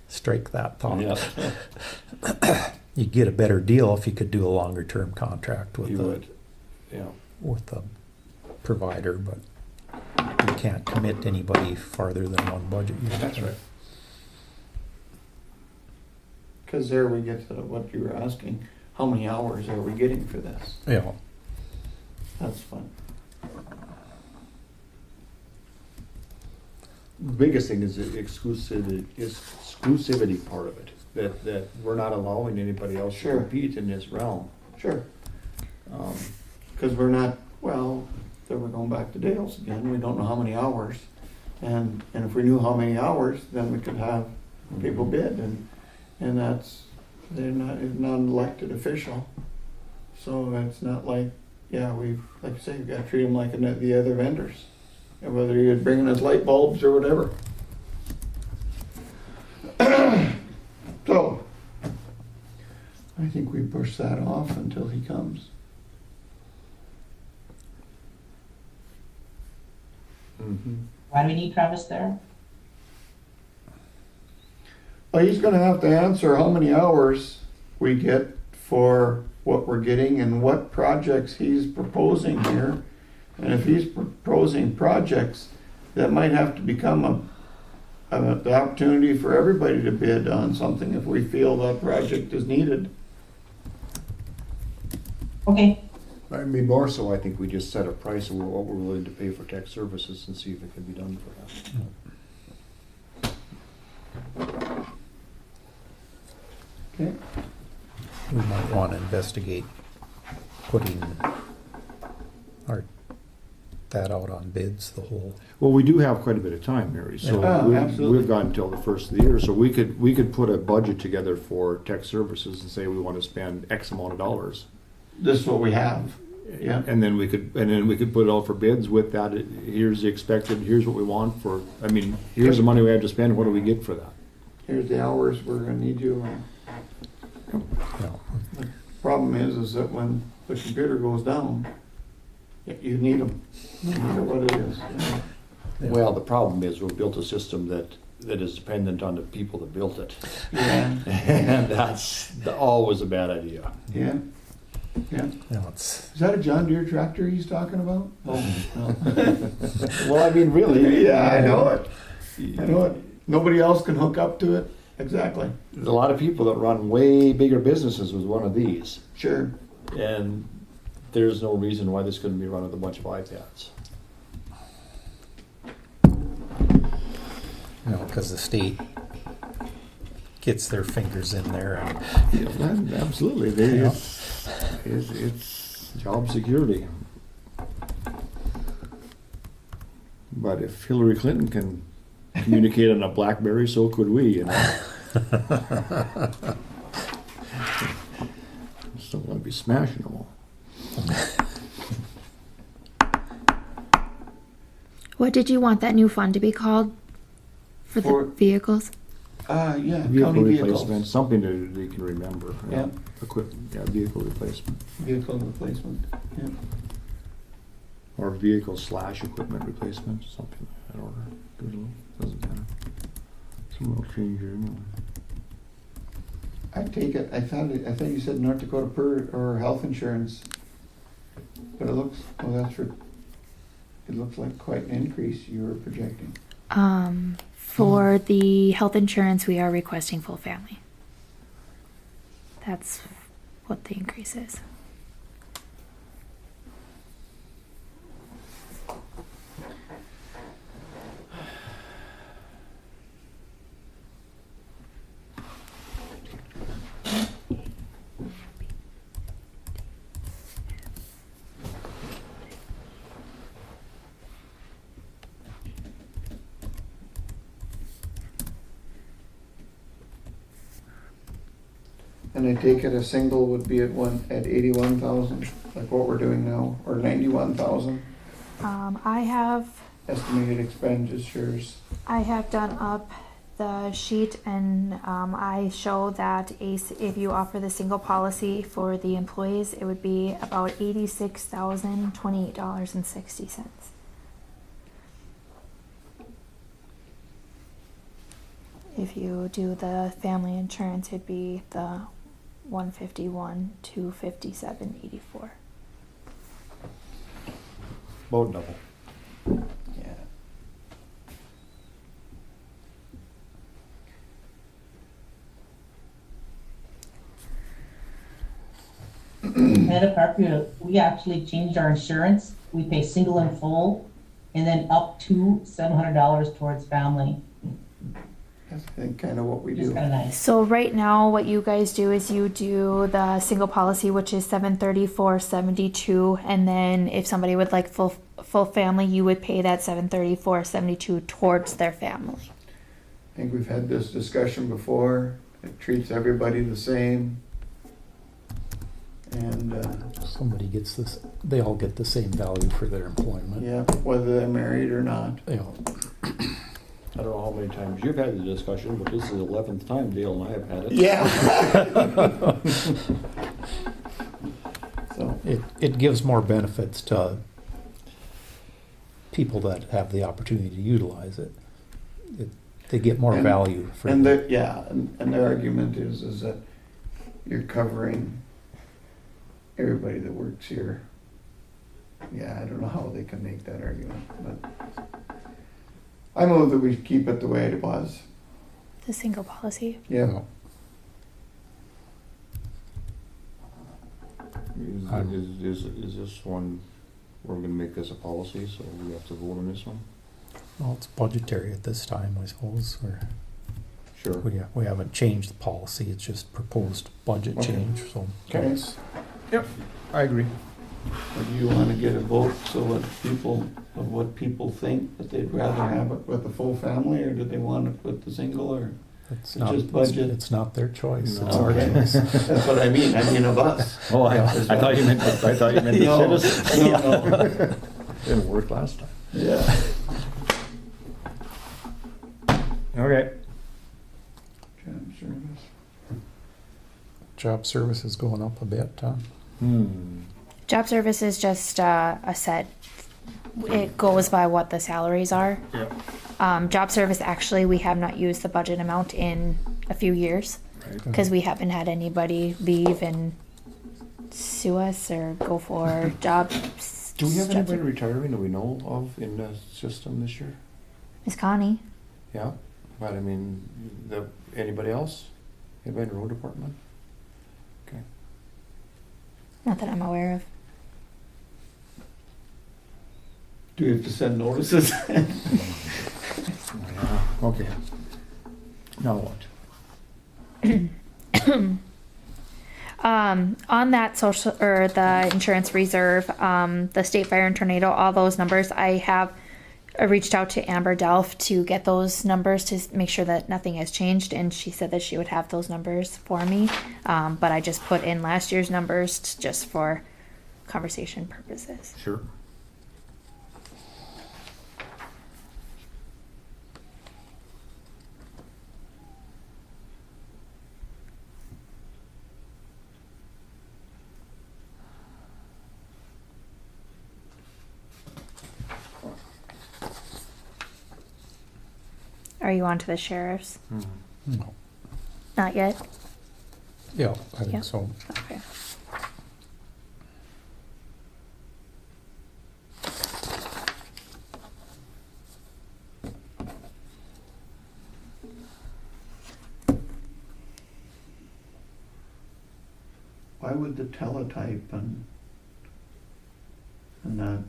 Strike that thought. Yeah. You'd get a better deal if you could do a longer term contract with You the would. Yeah. with the provider, but you can't commit to anybody farther than one budget year. That's right. Because there we get to what you were asking, how many hours are we getting for this? Yeah. That's fun. The biggest thing is the exclusivity part of it, that we're not allowing anybody else to Sure. compete in this realm. Sure. Um, Because we're not, well, then we're going back to Dale's again, we don't know how many hours. And if we knew how many hours, then we could have people bid, and that's, they're not, it's not an elected official. So it's not like, yeah, like you say, you've got to treat them like the other vendors. And whether you're bringing us light bulbs or whatever. So, I think we push that off until he comes. mhm. Why do we need Travis there? Well, he's gonna have to answer how many hours we get for what we're getting and what projects he's proposing here. And if he's proposing projects, that might have to become the opportunity for everybody to bid on something if we feel that project is needed. Okay, I mean, more so, I think we just set a price of what we're willing to pay for tech services and see if it can be done for us. Okay. We might want to investigate putting that out on bids, the whole. Well, we do have quite a bit of time, Mary, so Yeah. Oh, absolutely. we've got until the first of the year, so we could put a budget together for tech services and say we want to spend X amount of dollars. This is what we have. Yeah. And then we could put it out for bids with that. Here's the expected, here's what we want for, I mean, here's the money we have to spend, what do we get for that? Here's the hours we're gonna need you on. Yeah. The problem is that when the computer goes down, you need them, no matter what it is. Yeah. Well, the problem is we built a system that is dependent on the people that built it. Yeah, And that's always a bad idea. yeah, yeah. Yeah, it's, Is that a John Deere tractor he's talking about? Oh, no. Well, I mean, really. Yeah, I know it. I know it. Nobody else can hook up to it? Exactly. There's a lot of people that run way bigger businesses with one of these. Sure. And there's no reason why this couldn't be run with a bunch of iPads. you know, because the state gets their fingers in there and Yeah, absolutely. Yeah. It's job security. But if Hillary Clinton can communicate on a BlackBerry, so could we, you know. Still want to be smashing them all. What did you want that new fund to be called for the For- vehicles? Yeah, Vehicle county replacement, vehicles. something that they can remember. Yeah. Vehicle replacement. Vehicle replacement, yeah. Or vehicle/equipment replacement, something like that order. Doesn't matter. Some will change your, I take it, I thought you said North Dakota or health insurance. But it looks, it looks like quite an increase you were projecting. For the health insurance, we are requesting full family. That's what the increase is. And I take it a single would be at 81,000, like what we're doing now, or 91,000 I have estimated expenditures. done up the sheet, and I show that if you offer the single policy for the employees, it would be about $86,028.60. If you do the family insurance, it'd be the 151, 257.84. About double. Yeah. At Parkview, we actually changed our insurance. We pay single and full, and then up to $700 towards family. That's I think kind of what we Which is do. kind of nice. So right now, what you guys do is you do the single policy, which is $734.72, and then if somebody would like full family, you would pay that $734.72 towards their family. I think we've had this discussion before. It treats everybody the same. And, Somebody gets this, they all get the same value for their employment. yeah, whether they're married or not. You know, I don't know how many times you've had the discussion, but this is the 11th time Dale and I have had it. Yeah. So, it gives more benefits to people that have the opportunity to utilize it. They get more And- value for and it. and their argument is that you're covering everybody that works here. Yeah, I don't know how they can make that argument, but I move that we keep it the way it was. The single policy. Yeah. Is this one, we're gonna make this a policy, so we have to vote on this one? Well, it's budgetary at this time, I suppose, or Sure. we haven't changed the policy, it's just proposed budget Okay. change, so. Okay. it's- Yep, I agree. Or do you want to get a vote so what people think, that they'd rather have it with the full family, or do they want it with the single, or? It's It's not, just budget. it's not their choice, No. it's our Okay. choice. That's what I mean of us. Oh, I thought you meant the No, citizens. no. Didn't work last time. Yeah. Okay. Job service. Job service is going up a bit, huh? Job service is just a set. It goes by what the salaries are. Yep. Job service, actually, we have not used the budget amount in a few years because we haven't had anybody leave and sue us or go for jobs. Do we have anybody retiring that we know of in the system this year? Miss Connie. Yeah, but I mean, anybody else? Anybody in the road department? Okay. Not that I'm aware of. Do we have to send notices? Okay. Now what? On that social or the insurance reserve, the state fire and tornado, all those numbers, I have reached out to Amber Delph to get those numbers to make sure that nothing has changed, and she said that she would have those numbers for me. But I just put in last year's numbers just for conversation purposes. Sure. Are you on to the sheriff's? No. Not yet? Yeah, I think Yeah. so. Okay. why would the teletype and not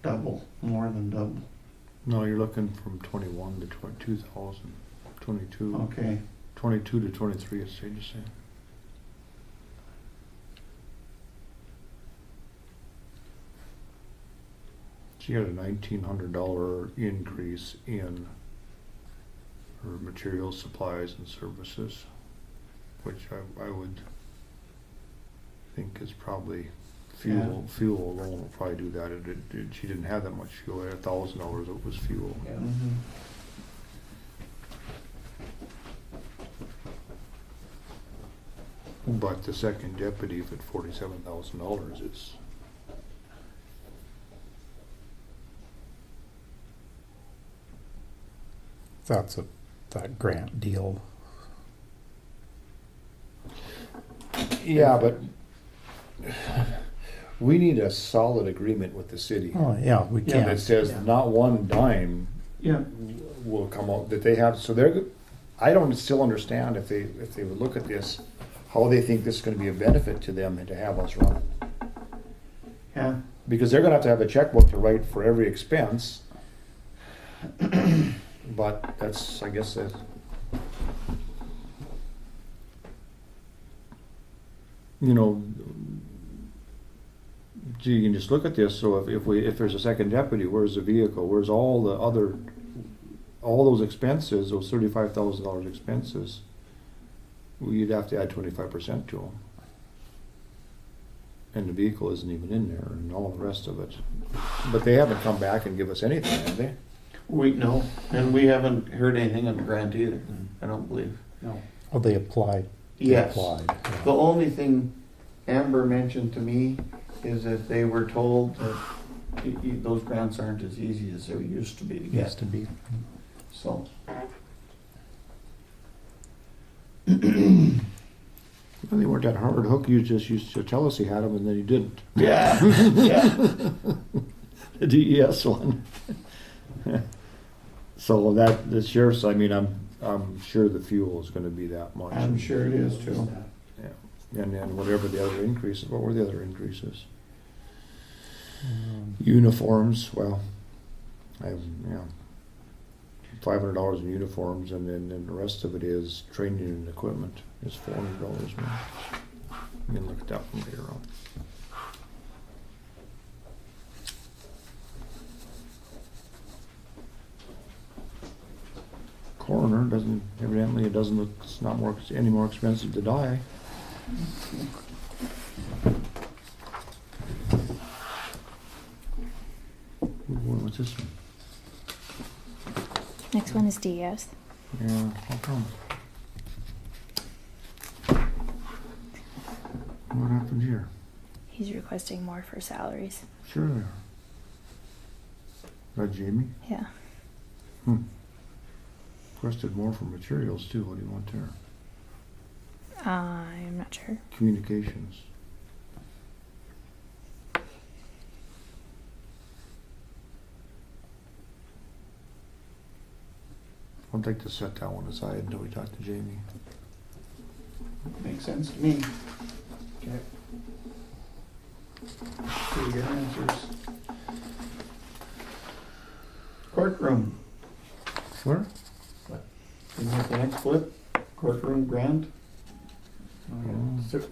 double, more than double? No, you're looking from 21 to 2000, 22, Okay, 22 to 23, it's safe to say. She had a $1,900 increase in her materials, supplies, and services, which I would think is probably fuel. Yeah. Fuel alone will probably do that. She didn't have that much fuel. At $1,000, it was fuel. Yeah. mhm. But the second deputy at $47,000 is. That's that grant deal. Yeah, but we need a solid agreement with the city. Oh, yeah, we Yeah, can't. That says Yeah. not one dime Yeah, will come out, that they have, so I don't still understand if they would look at this, how they think this is gonna be a benefit to them and to have us run it. yeah, Because they're gonna have to have a checkbook to write for every expense. But that's, I guess, you know, gee, you can just look at this, so if there's a second deputy, where's the vehicle, where's all those expenses, those $35,000 expenses, you'd have to add 25% to them. And the vehicle isn't even in there, and all the rest of it. But they haven't come back and give us anything, have they? we know, and we haven't heard anything on the grant either, I don't believe. No. Oh, they applied. They Yes. applied. yeah. The only thing Amber mentioned to me is that they were told that those grants aren't as easy as they used to be to get, Used to be. so. Well, they weren't that hard. Hook, you just used to tell us he had them, and then he didn't. Yeah, yeah. The DES one. So the sheriff's, I mean, I'm sure the fuel is gonna be that much. I'm sure it is too. Yeah, and then whatever the other increases, what were the other increases? Um, Uniforms, well, $500 in uniforms, and then the rest of it is training and equipment, is $400 more. You can look at that one later on. Coroner doesn't, evidently it doesn't look, it's not any more expensive to die. What's this one? Next one is DES. Yeah, how come? What happened here? He's requesting more for salaries. Sure they are. That Jamie? Yeah. Requested more for materials too. What do you want there? I'm not sure. Communications. I'd like to set that one aside until we talk to Jamie. Makes sense to me. Okay. Pretty good answers. Courtroom, Where? isn't that the next flip? Courtroom grant?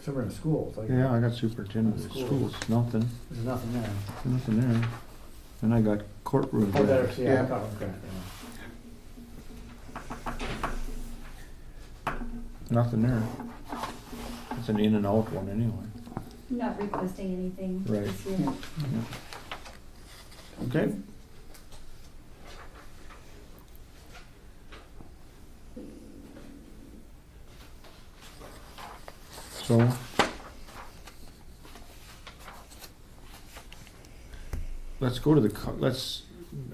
Somewhere in schools, like, Yeah, I got superintendent of schools. Nothing. there's nothing there. Nothing there. And I got courtroom. Oh, there. there's, yeah, Yeah. I got one grant, yeah. Nothing there. It's an in and out one anyway. Not requesting anything Right. this year. Okay. So. Let's go to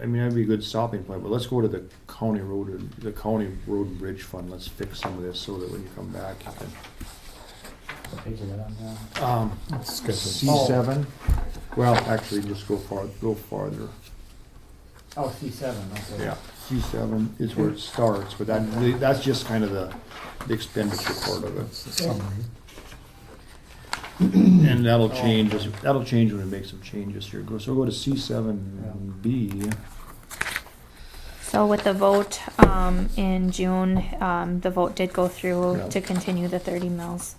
I mean, that'd be a good stopping point, but let's go to the county road and bridge fund. Let's fix some of this so that when you come back, you can. What page is that on now? That's good. C7. Well, actually, just go farther. Oh, C7, okay. Yeah, C7 is where it starts, but that's just kind of the expenditure part of That's the it. summary. And that'll change, when we make some changes here. So we'll go to C7B. So with the vote in June, the vote did go through Yeah. to continue the 30 mils,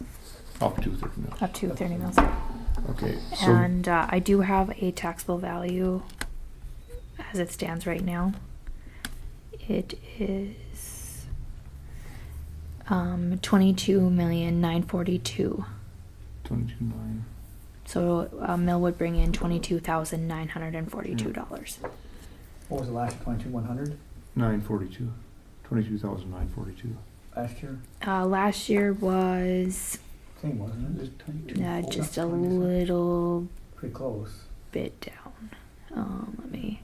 Up to 30 mils. up to 30 mils. Okay, so, And I do have a taxable value as it stands right now. It is 22,942,000. 22,900. So a mill would bring in $22,942. What was the last 22,100 942. 22,942. last year? Last year was Same, wasn't it? just a little Pretty close. bit down. Let me.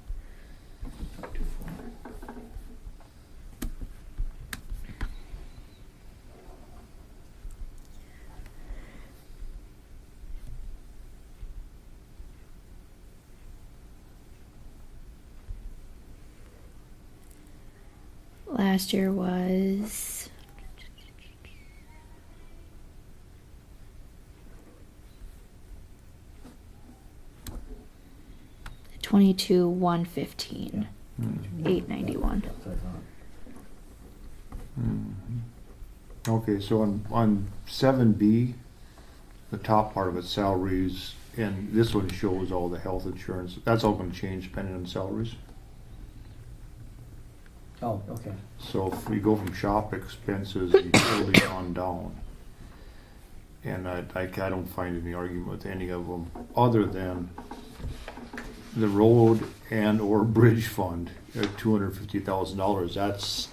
Last year was 22,115, 891. Okay, so on 7B, the top part of it, salaries, and this one shows all the health insurance. That's all gonna change depending on salaries. Oh, okay. So if we go from shop expenses, utilities on down, and I don't find any argument with any of them, other than the road and or bridge fund at $250,000.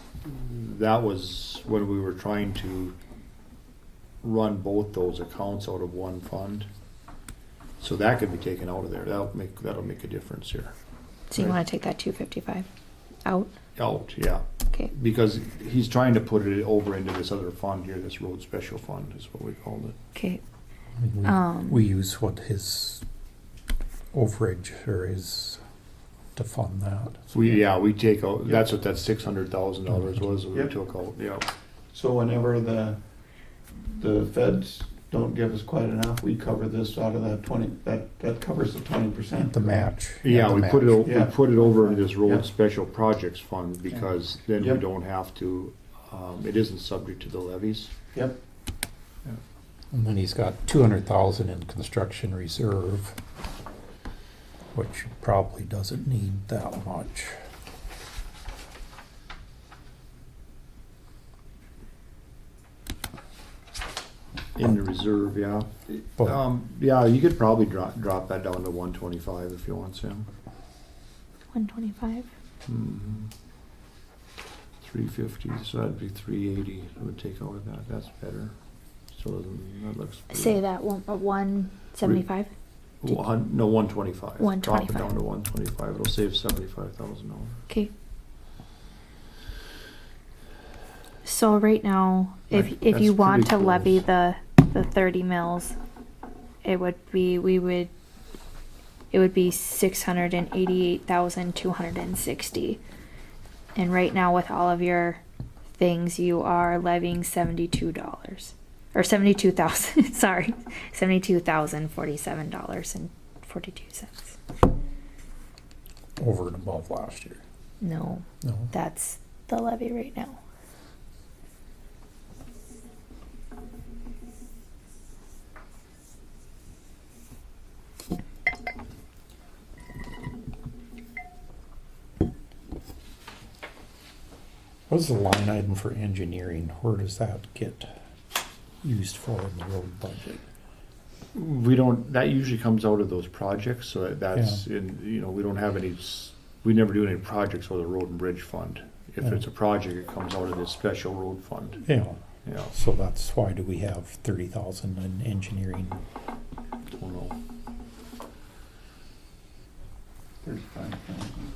That was when we were trying to run both those accounts out of one fund. So that could be taken out of there. That'll make a difference here. So you want to take that 255 out? Out, yeah. Okay. Because he's trying to put it over into this other fund here, this road special fund is what we called it. Okay. We use what his overage or his to fund that. We take out, that's what that $600,000 was that we Yep. took out, yeah. So whenever the feds don't give us quite enough, we cover this out of that 20, that covers the 20%. The match. Yeah, the we match. put it, Yeah. we put it over into this road Yep. special projects fund because then we Yep. don't have to, it isn't subject to the levies. Yep. And then he's got 200,000 in construction reserve, which probably doesn't need that much. In the reserve, yeah. But- Yeah, you could probably drop that down to 125 if you want, Sam. 125. 350, so that'd be 380. I would take out of that. That's better. So that looks. Say that 175. No, 125. 125. Drop it down to 125. It'll save $75,000. Okay. So right now, if That's you want to pretty levy close. the 30 mils, it would be 688,260. And right now with all of your things, you are levying $72 or 72,000. Sorry, $72,047.42. Over and above last year. No, No. that's the levy right now. What's the line item for engineering? Where does that get used for in the road budget? We don't, that usually comes out of those projects, so that's in, we don't have any, we never do any projects with a road and bridge fund. If Yeah. it's a project, it comes out of this special road fund. Yeah. Yeah, So that's why do we have 30,000 in engineering? don't know. 35,000.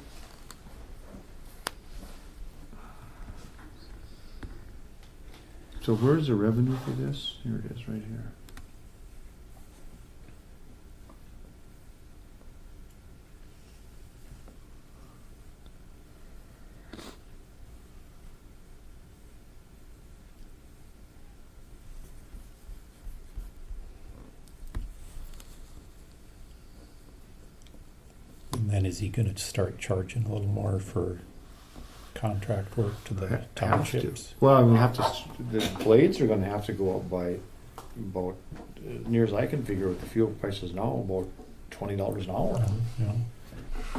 So where's the revenue for this? Here it is, right here. then is he gonna start charging a little more for contract work to the Have to. townships? Well, I mean, the blades are gonna have to go up by about, near as I can figure with the fuel prices now, about $20 an hour. You know,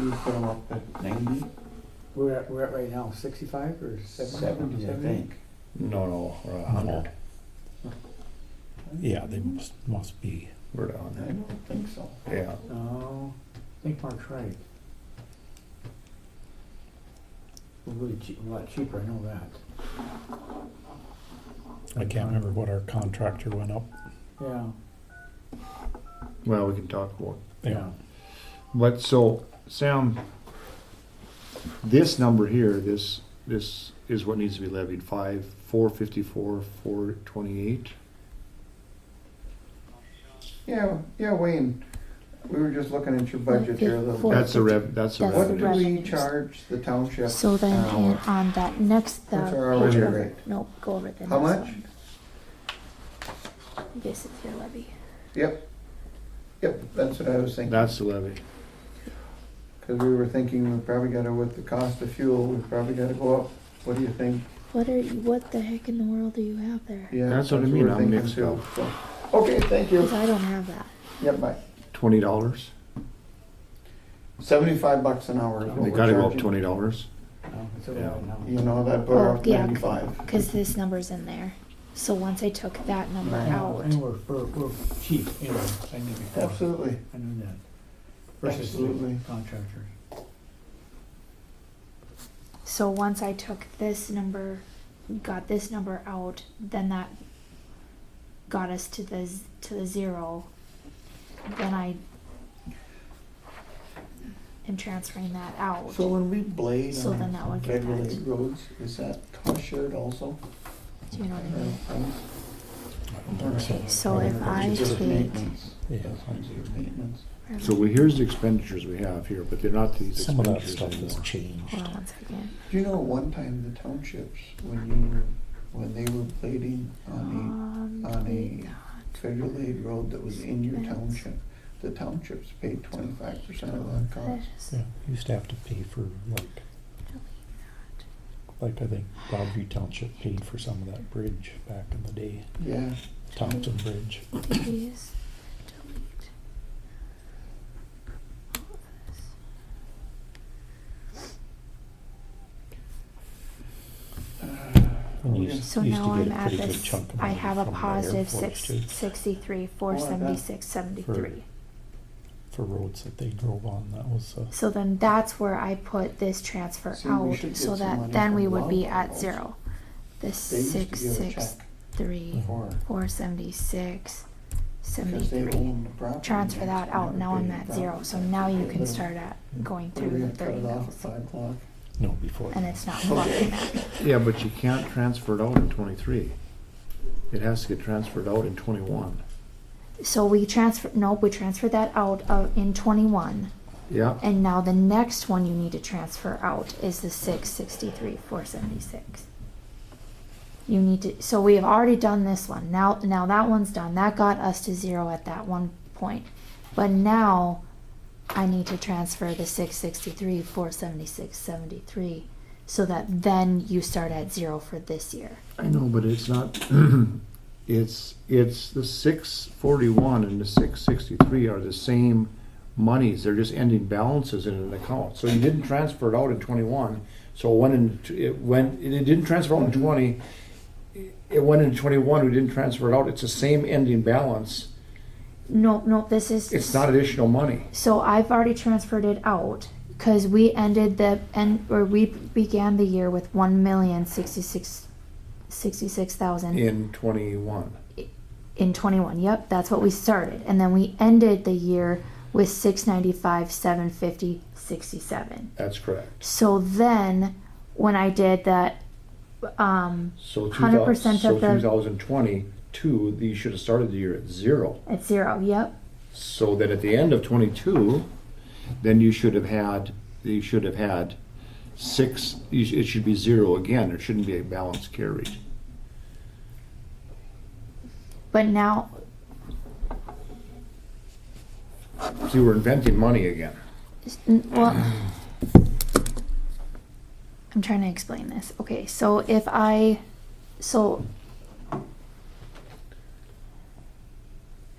You put them up at 90, We're at right now, 65 or 70, I think. No, or 100. yeah, they must be. We're I down don't think so. there. Yeah. No, I think Mark's right. We're really cheap, a lot cheaper, I know that. I can't remember what our contractor went up. Yeah, Well, we can talk about. yeah. But so, Sam, this number here, this is what needs to be levied, 454, 428. Yeah, Wayne, we were just looking at your budget here a little bit. That's a That's What revenue. do we revenues. charge the township? So then an hour? on that next, What's our page hourly over, rate? no, go over the How next much? one. This is your levy. Yep, that's what I was thinking. That's the levy. Cause we were thinking we probably gotta, with the cost of fuel, we probably gotta go up. What do you think? What the heck in the world do you have there? Yeah, That's what I mean, we're I'm thinking mixed too, up. so. Okay, thank you. Cause I don't have that. Yep, bye. $20. $75 an hour is what They we're gotta go up charging. $20. No, it's over Yeah. right now. You know, that put Oh, up yeah, 95. cause this number's in there. So once I took that number Right. out, And we're cheap, you know, I knew before. Absolutely. I knew that. Versus Absolutely. the contractors. so once I took this number, got this number out, then that got us to the zero. Then I am transferring that out. So when we blade So then that on would get federal that. aid roads, is that cost shared also? Do you know what I Or mean? funds? I don't think Okay, so if Or I just take, maintenance? Yeah. Funds or maintenance? So here's the expenditures we have here, but they're not these Some of that expenditures stuff has anymore. changed. hold on one second. Do you know one time the townships, when they were blading on a federal aid road that was in your township, the townships paid 25% of that cost? Yeah, used to have to pay for like I think Broadview Township paid for some of that bridge back in the day, Yeah, Thompson Bridge. Please delete all of this. And Okay. used So to now get I'm a at pretty good this, chunk of I money have a from the positive Air Force too, 63, 476, 73. for roads that they drove on. That was So then that's where I put this transfer See, we out, should so get some that money then from we would be Lombard at also. zero. This they used to give a check 663, for, 476, because they 73. own the property. Transfer that next, out, never now I'm paid at the zero, property so tax. now you Okay, can little- start at going what do through we the have to cut 30 it off mils. at 5 o'clock? no before. And it's not Okay. plugging that. Yeah, but you can't transfer it out in 23. It has to get transferred out in 21. So we transferred that out in 21, Yeah, and now the next one you need to transfer out is the 663, 476. You need to, so we have already done this one. Now that one's done. That got us to zero at that one point. But now I need to transfer the 663, 476, 73, so that then you start at zero for this year. I know, but it's not, it's the 641 and the 663 are the same monies. They're just ending balances in an account. So you didn't transfer it out in 21. So it didn't transfer out in 20. It went into 21. We didn't transfer it out. It's the same ending balance. No, this is. It's not additional money. So I've already transferred it out because we we began the year with 1,066,000 In 21. in 21. Yep, that's what we started, and then we ended the year with 695,750, 67. That's correct. So then, when I did that, So 100% of the 2022, you should have started the year at zero. at zero. Yep. So that at the end of 22, then you should have had six. It should be zero again. There shouldn't be a balance carried. But now, See, we're inventing money again. Well, I'm trying to explain this. Okay, so so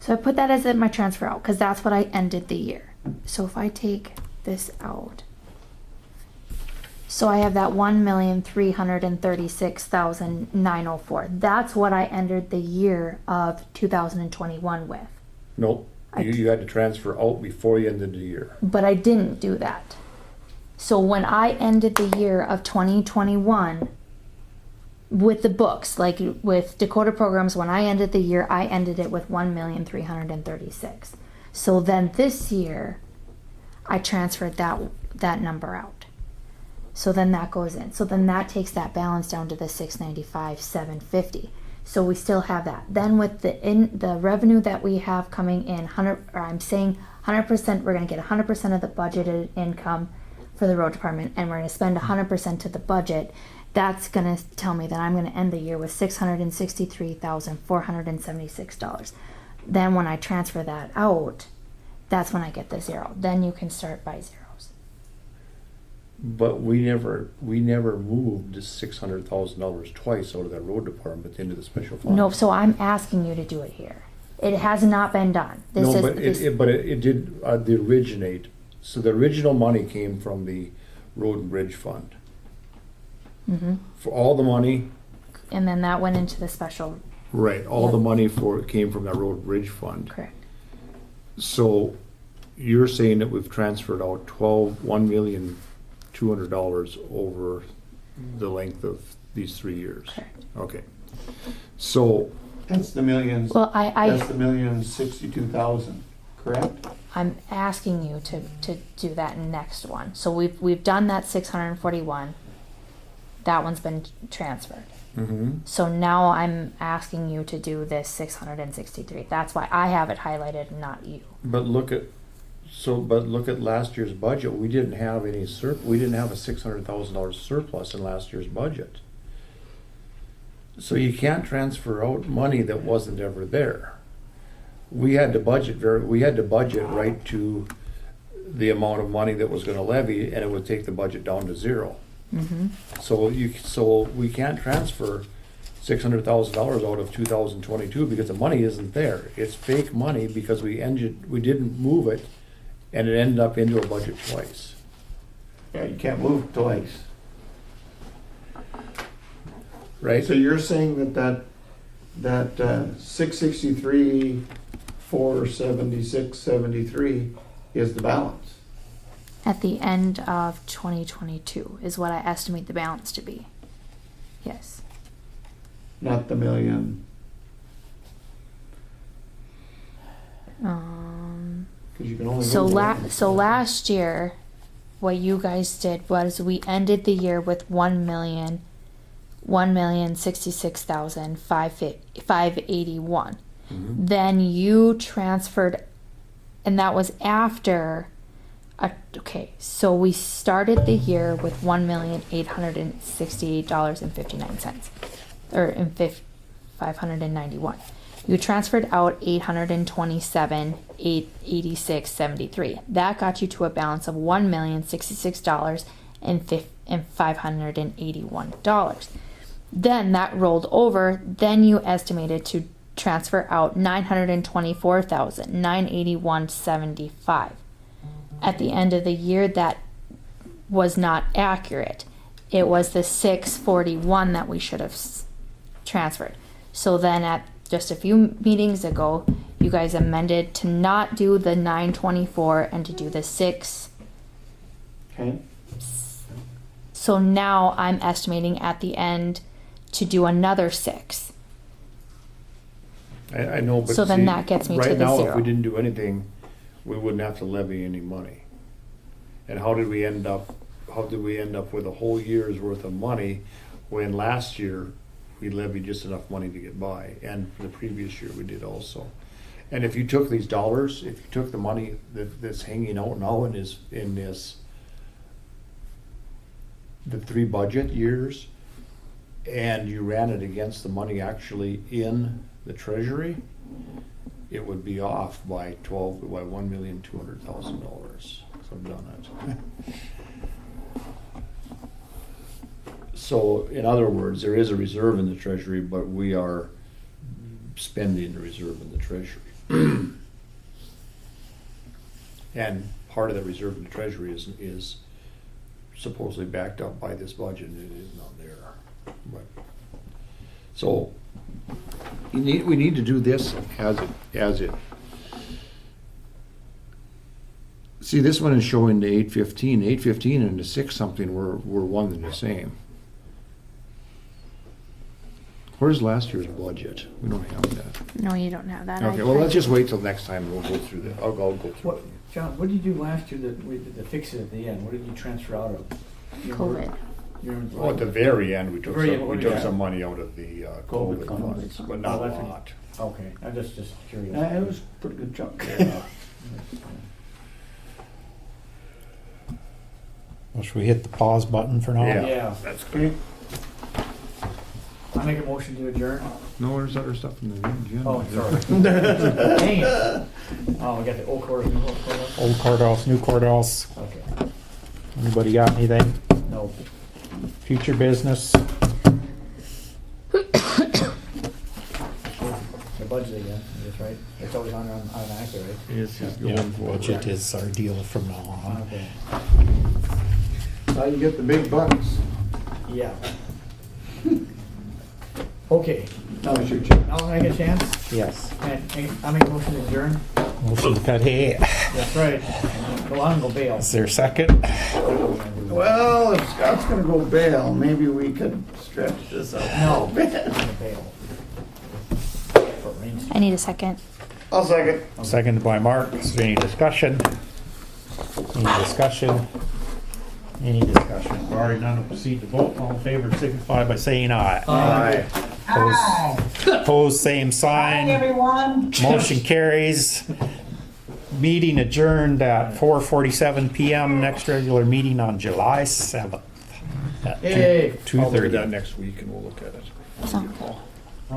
I put that as my transfer out because that's what I ended the year. So if I take this out, so I have that 1,336,904. That's what I ended the year of 2021 with. Nope, you had to transfer out before you ended the year. But I didn't do that. So when I ended the year of 2021 with the books, like with Dakota Programs, when I ended the year, I ended it with 1,336,000. So then this year, I transferred that number out. So then that goes in. So then that takes that balance down to the 695,750. So we still have that. Then with the revenue that we have coming in, 100%, we're going to get 100% of the budgeted income for the road department, and we're going to spend 100% to the budget. That's going to tell me that I'm going to end the year with $663,476. Then when I transfer that out, that's when I get the zero. Then you can start by zeros. But we never moved $600,000 twice out of that road department into the special fund. No, so I'm asking you to do it here. It has not been done. It did the originate. So the original money came from the road and bridge fund. Mm-hmm. For all the money. And then that went into the special. Right, all the money came from that road and bridge fund. Correct. So you're saying that we've transferred out $1,200,000 over the length of these 3 years. Correct. Okay. So That's the millions. Well, That's the 1,062,000, correct? I'm asking you to do that next one. So we've done that 641. That one's been transferred. mm-hmm. So now I'm asking you to do this 663. That's why I have it highlighted, not you. But look at last year's budget. We didn't have we didn't have a $600,000 surplus in last year's budget. So you can't transfer out money that wasn't ever there. We had to budget right to the amount of money that was going to levy, and it would take the budget down to zero. Mm-hmm. So we can't transfer $600,000 out of 2022 because the money isn't there. It's fake money because we didn't move it, and it ended up into a budget twice. Yeah, you can't move twice. Right? So you're saying that 663, 476, 73 is the balance? At the end of 2022 is what I estimate the balance to be. Yes. Not the million. Because you can only So move so last year, what you guys did was we ended the year with 1,066,581. Mm-hmm. Then you transferred, and that was after. Okay, so we started the year with $1,868.59, or in 591. You transferred out $827,886.73. That got you to a balance of $1,066,581. Then that rolled over. Then you estimated to transfer out $924,981.75. At the end of the year, that was not accurate. It was the 641 that we should have transferred. So then at just a few meetings ago, you guys amended to not do the 924 and to do the 6. Okay. So now I'm estimating at the end to do another 6. I know, but So then that gets me to right the now, zero. if we didn't do anything, we wouldn't have to levy any money. And how did we end up with a whole year's worth of money when last year we levied just enough money to get by, and the previous year we did also. And if you took these dollars, if you took the money that's hanging out now in the 3 budget years, and you ran it against the money actually in the treasury, it would be off by $1,200,000. so I've done it. So, in other words, there is a reserve in the treasury, but we are spending the reserve in the treasury. And part of the reserve in the treasury is supposedly backed up by this budget, and it is not there. But, so, we need to do this as it. See, this one is showing the 815. 815 and the 6 something were one and the same. Where's last year's budget? We don't have that. No, you don't have that. Okay, well, let's just wait till next time. We'll go through that. I'll go through What, it. John, what did you do last year that we did the fix it at the end? What did you transfer out of? You remember- COVID. you remember- Well, at the very end, we took Very end, some, what we did took you some have? money out of the COVID COVID funds. funds, but not a Oh, that's- lot. Okay, I'm just curious. It was a pretty good chunk. Well, should we hit the pause button for now? Yeah. Yeah. That's good. I make a motion to adjourn. No, there's other stuff in the agenda. Oh, sorry. Dang it. Oh, we got the old course, new course. Old courthouse, new courthouse. Okay, Anybody got anything? no. Future business? The budget again, that's right. It's always on automatically, right? It's just Yeah, going forward. budget is our deal from now on. Okay. How you get the big bucks? Yeah. Okay, Now it's your turn. now I get a chance, Yes. and I make a motion to adjourn. Motion to cut hay. That's right. Go on, go bail. Is there a second? Well, if Scott's gonna go bail, maybe we could stretch this out. No, I'm gonna bail. For Rain Street. I need a second. I'll second. Seconded by Mark. Is there any discussion? Any discussion? Any discussion? Barring none, we'll proceed to vote. All in favor signify by saying aye. Aye. Opposed, same Hi, sign. everyone. Motion carries. Meeting adjourned at 4:47 PM. Next regular meeting on July 7th. At Yay. 2:30. I'll do that next week and we'll look at it. So,